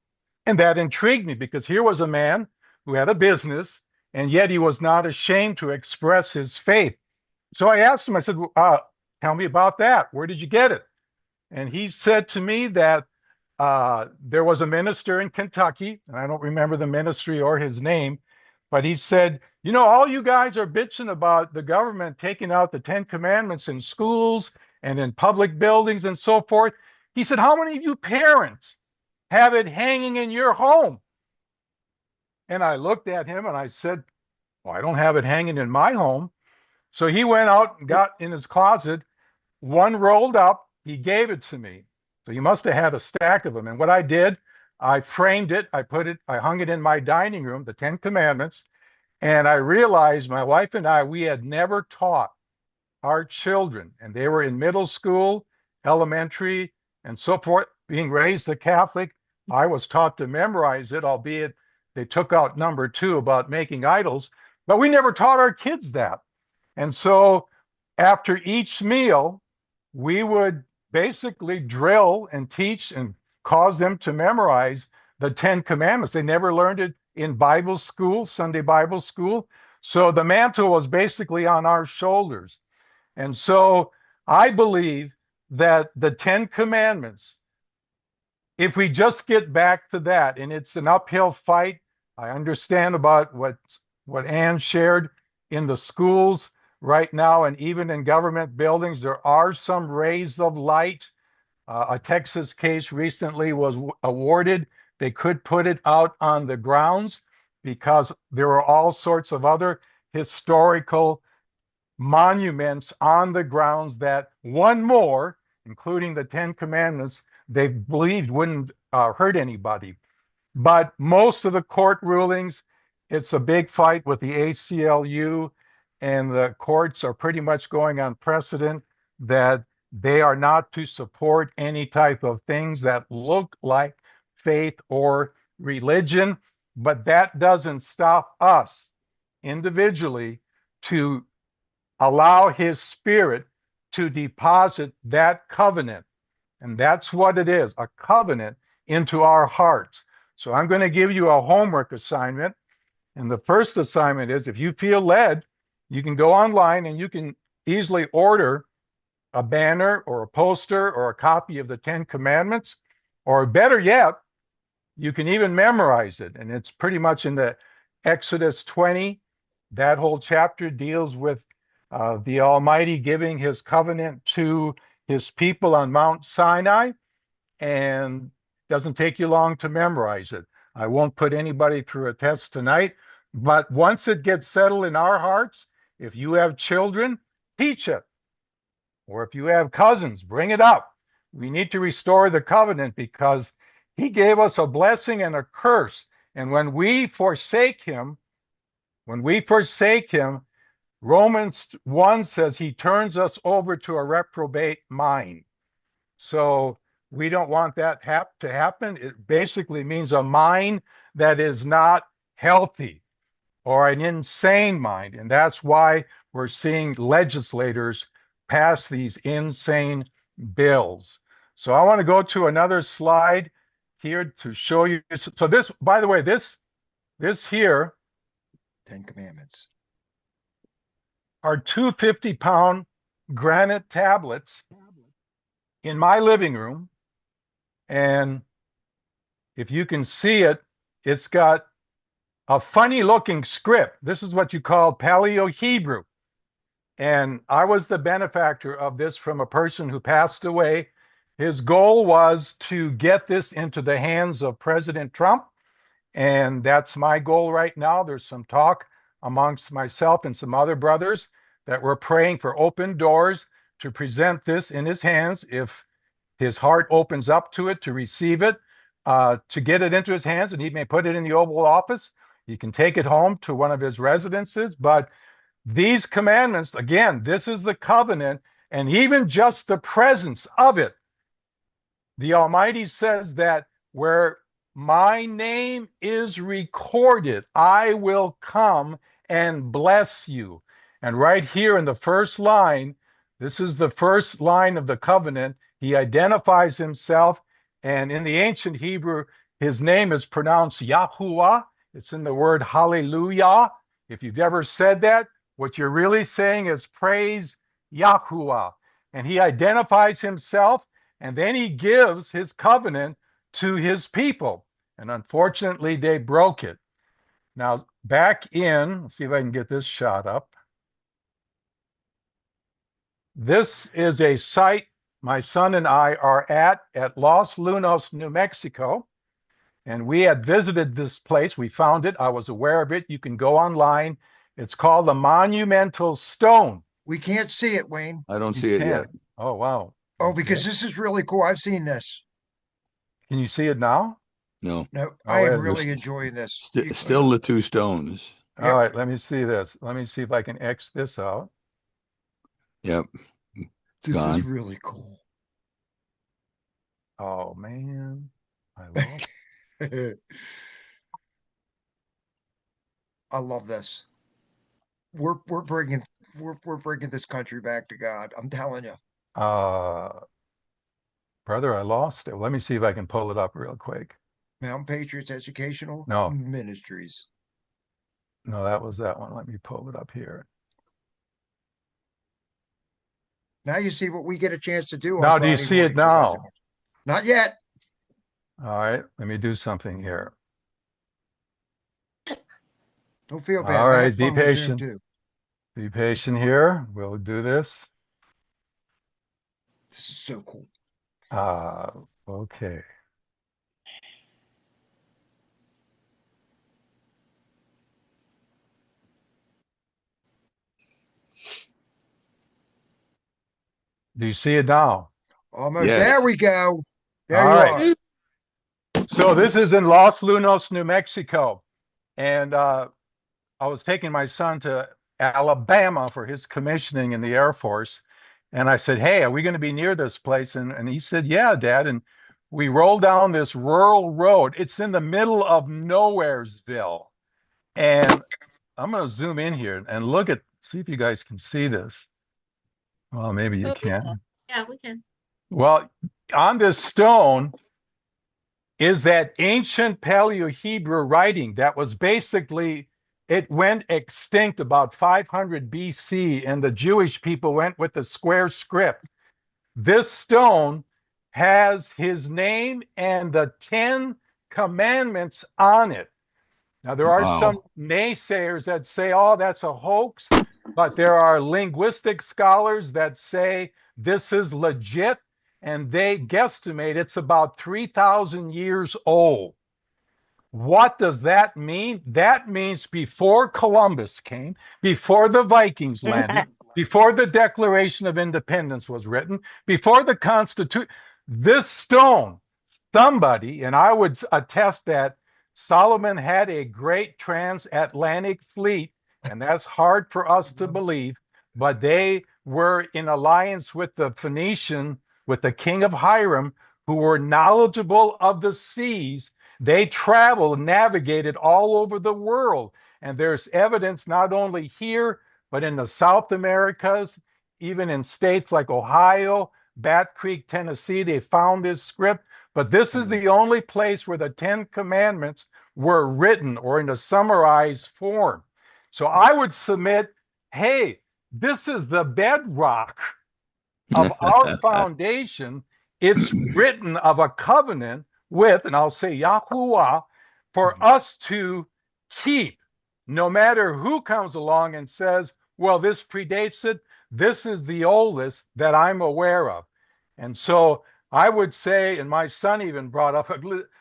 And that intrigued me, because here was a man who had a business, and yet he was not ashamed to express his faith. So I asked him, I said, tell me about that. Where did you get it? And he said to me that there was a minister in Kentucky, and I don't remember the ministry or his name, but he said, all you guys are bitching about the government taking out the Ten Commandments in schools and in public buildings and so forth. He said, how many of you parents have it hanging in your home? And I looked at him and I said, well, I don't have it hanging in my home. So he went out and got in his closet, one rolled up, he gave it to me. So he must have had a stack of them. And what I did, I framed it, I hung it in my dining room, the Ten Commandments. And I realized my wife and I, we had never taught our children, and they were in middle school, elementary, and so forth, being raised a Catholic. I was taught to memorize it, albeit they took out number 2 about making idols, but we never taught our kids that. And so after each meal, we would basically drill and teach and cause them to memorize the Ten Commandments. They never learned it in Bible school, Sunday Bible school. So the mantle was basically on our shoulders. And so I believe that the Ten Commandments, if we just get back to that, and it's an uphill fight, I understand about what Ann shared in the schools right now, and even in government buildings, there are some rays of light. A Texas case recently was awarded. They could put it out on the grounds because there are all sorts of other historical monuments on the grounds that one more, including the Ten Commandments, they believed wouldn't hurt anybody. But most of the court rulings, it's a big fight with the ACLU, and the courts are pretty much going on precedent that they are not to support any type of things that look like faith or religion. But that doesn't stop us individually to allow his spirit to deposit that covenant. And that's what it is, a covenant into our hearts. So I'm going to give you a homework assignment. And the first assignment is, if you feel led, you can go online and you can easily order a banner or a poster or a copy of the 10 Commandments, or better yet, you can even memorize it. And it's pretty much in the Exodus 20. That whole chapter deals with the Almighty giving his covenant to his people on Mount Sinai, and doesn't take you long to memorize it. I won't put anybody through a test tonight, but once it gets settled in our hearts, if you have children, teach it. Or if you have cousins, bring it up. We need to restore the covenant because he gave us a blessing and a curse. And when we forsake him, Romans 1 says he turns us over to a reprobate mind. So we don't want that to happen. It basically means a mind that is not healthy, or an insane mind. And that's why we're seeing legislators pass these insane bills. So I want to go to another slide here to show you. So this, by the way, this here 10 Commandments are 250-pound granite tablets in my living room. And if you can see it, it's got a funny looking script. This is what you call Paleo Hebrew. And I was the benefactor of this from a person who passed away. His goal was to get this into the hands of President Trump. And that's my goal right now. There's some talk amongst myself and some other brothers that we're praying for open doors to present this in his hands, if his heart opens up to it, to receive it, to get it into his hands, and he may put it in the Oval Office. He can take it home to one of his residences. But these commandments, again, this is the covenant, and even just the presence of it, the Almighty says that where my name is recorded, I will come and bless you. And right here in the first line, this is the first line of the covenant. He identifies himself, and in the ancient Hebrew, his name is pronounced Yahuwah. It's in the word hallelujah. If you've ever said that, what you're really saying is praise Yahuwah. And he identifies himself, and then he gives his covenant to his people. And unfortunately, they broke it. Now, back in, let's see if I can get this shot up. This is a site my son and I are at Los Lunos, New Mexico. And we had visited this place. We found it. I was aware of it. You can go online. It's called the Monumental Stone. We can't see it, Wayne. I don't see it yet. Oh, wow. Oh, because this is really cool. I've seen this. Can you see it now? No. No, I am really enjoying this. Still the two stones. All right, let me see this. Let me see if I can X this out. Yep. This is really cool. Oh, man. I love it. I love this. We're bringing this country back to God. I'm telling you. Brother, I lost it. Let me see if I can pull it up real quick. Mountain Patriots Educational Ministries. No, that was that one. Let me pull it up here. Now you see what we get a chance to do. Now, do you see it now? Not yet. All right, let me do something here. Don't feel bad. All right, be patient. Be patient here. We'll do this. This is so cool. Okay. Do you see it now? Almost. Yes. There we go. There All you right. are. So this is in Los Lunos, New Mexico. And I was taking my son to Alabama for his commissioning in the Air Force. And I said, hey, are we going to be near this place? And he said, yeah, Dad. And we rolled down this rural road. It's in the middle of Nowheresville. And I'm going to zoom in here and look at, see if you guys can see this. Well, maybe you can. Yeah, we can. Well, on this stone is that ancient Paleo Hebrew writing that was basically It went extinct about 500 BC, and the Jewish people went with the square script. This stone has his name and the 10 commandments on it. Now, there are some naysayers that say, oh, that's a hoax, but there are linguistic scholars that say this is legit, and they guesstimate it's about 3,000 years old. What does that mean? That means before Columbus came, before the Vikings landed, before the Declaration of Independence was written, before the Constitution, this stone, somebody, and I would attest that Solomon had a great transatlantic fleet, and that's hard for us to believe, but they were in alliance with the Phoenician, with the king of Hiram, who were knowledgeable of the seas. They traveled, navigated all over the world. And there's evidence not only here, but in the South Americas, even in states like Ohio, Bat Creek, Tennessee, they found this script. But this is the only place where the 10 commandments were written or in a summarized form. So I would submit, hey, this is the bedrock of our foundation. It's written of a covenant with, and I'll say Yahuwah, for us to keep, no matter who comes along and says, well, this predates it. This is the oldest that I'm aware of. And so I would say, and my son even brought up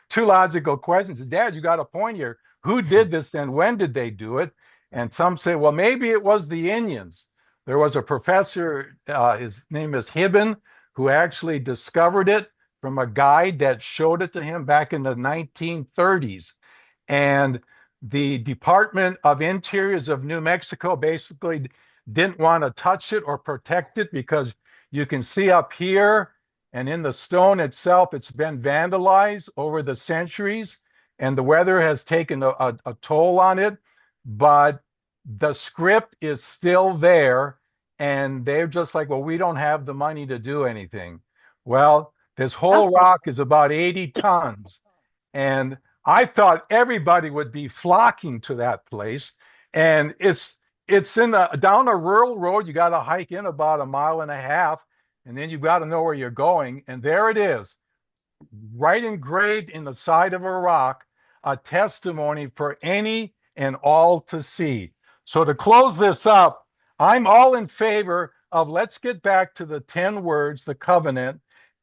two logical questions. Dad, you got a point here. Who did this and when did they do it? And some say, well, maybe it was the Indians. There was a professor, his name is Hibben, who actually discovered it from a guide that showed it to him back in the 1930s. And the Department of Interiors of New Mexico basically didn't want to touch it or protect it because you can see up here and in the stone itself, it's been vandalized over the centuries and the weather has taken a toll on it. But the script is still there and they're just like, well, we don't have the money to do anything. Well, this whole rock is about 80 tons. And I thought everybody would be flocking to that place. And it's in down a rural road. You got to hike in about 1.5 miles, and then you've got to know where you're going. And there it is, right engraved in the side of a rock, a testimony for any and all to see. So to close this up, I'm all in favor of let's get back to the 10 words, the covenant,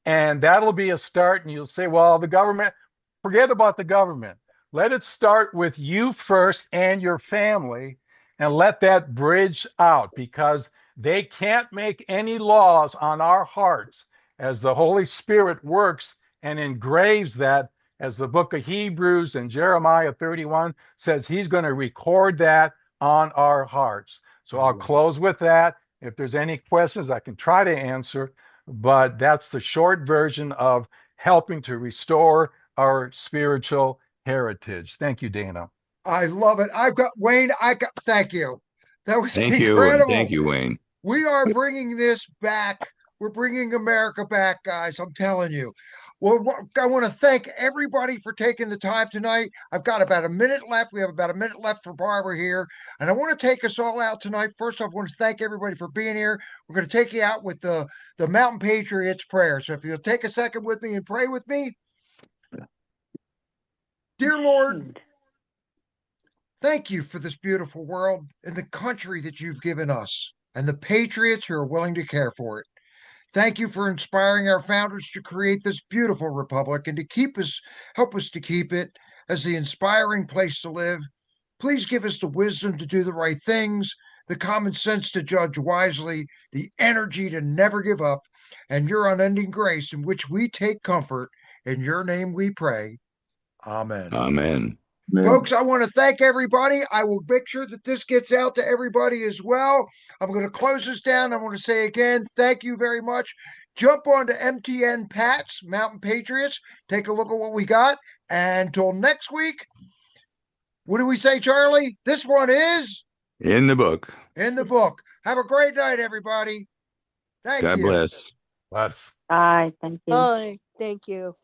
and that'll be a start. And you'll say, well, the government, forget about the government. Let it start with you first and your family, and let that bridge out, because they can't make any laws on our hearts as the Holy Spirit works and engraves that, as the book of Hebrews and Jeremiah 31 says, he's going to record that on our hearts. So I'll close with that. If there's any questions, I can try to answer, but that's the short version of helping to restore our spiritual heritage. Thank you, Dana. I love it. I've got Wayne. Thank you. That was incredible. Thank you, Wayne. We are bringing this back. We're bringing America back, guys. I'm telling you. Well, I want to thank everybody for taking the time tonight. I've got about a minute left. We have about a minute left for Barbara here. And I want to take us all out tonight. First off, I want to thank everybody for being here. We're going to take you out with the Mountain Patriots prayer. So if you'll take a second with me and pray with me. Dear Lord, thank you for this beautiful world and the country that you've given us and the patriots who are willing to care for it. Thank you for inspiring our founders to create this beautiful republic and to help us to keep it as the inspiring place to live. Please give us the wisdom to do the right things, the common sense to judge wisely, the energy to never give up, and your unending grace in which we take comfort. In your name we pray. Amen. Amen. Folks, I want to thank everybody. I will make sure that this gets out to everybody as well. I'm going to close this down. I want to say again, thank you very much. Jump on to MTN Pats, Mountain Patriots. Take a look at what we got. And until next week, what do we say, Charlie? This one is? In the book. In the book. Have a great night, everybody. Thank you. God bless. Bless. Bye. Thank you. Bye. Thank you.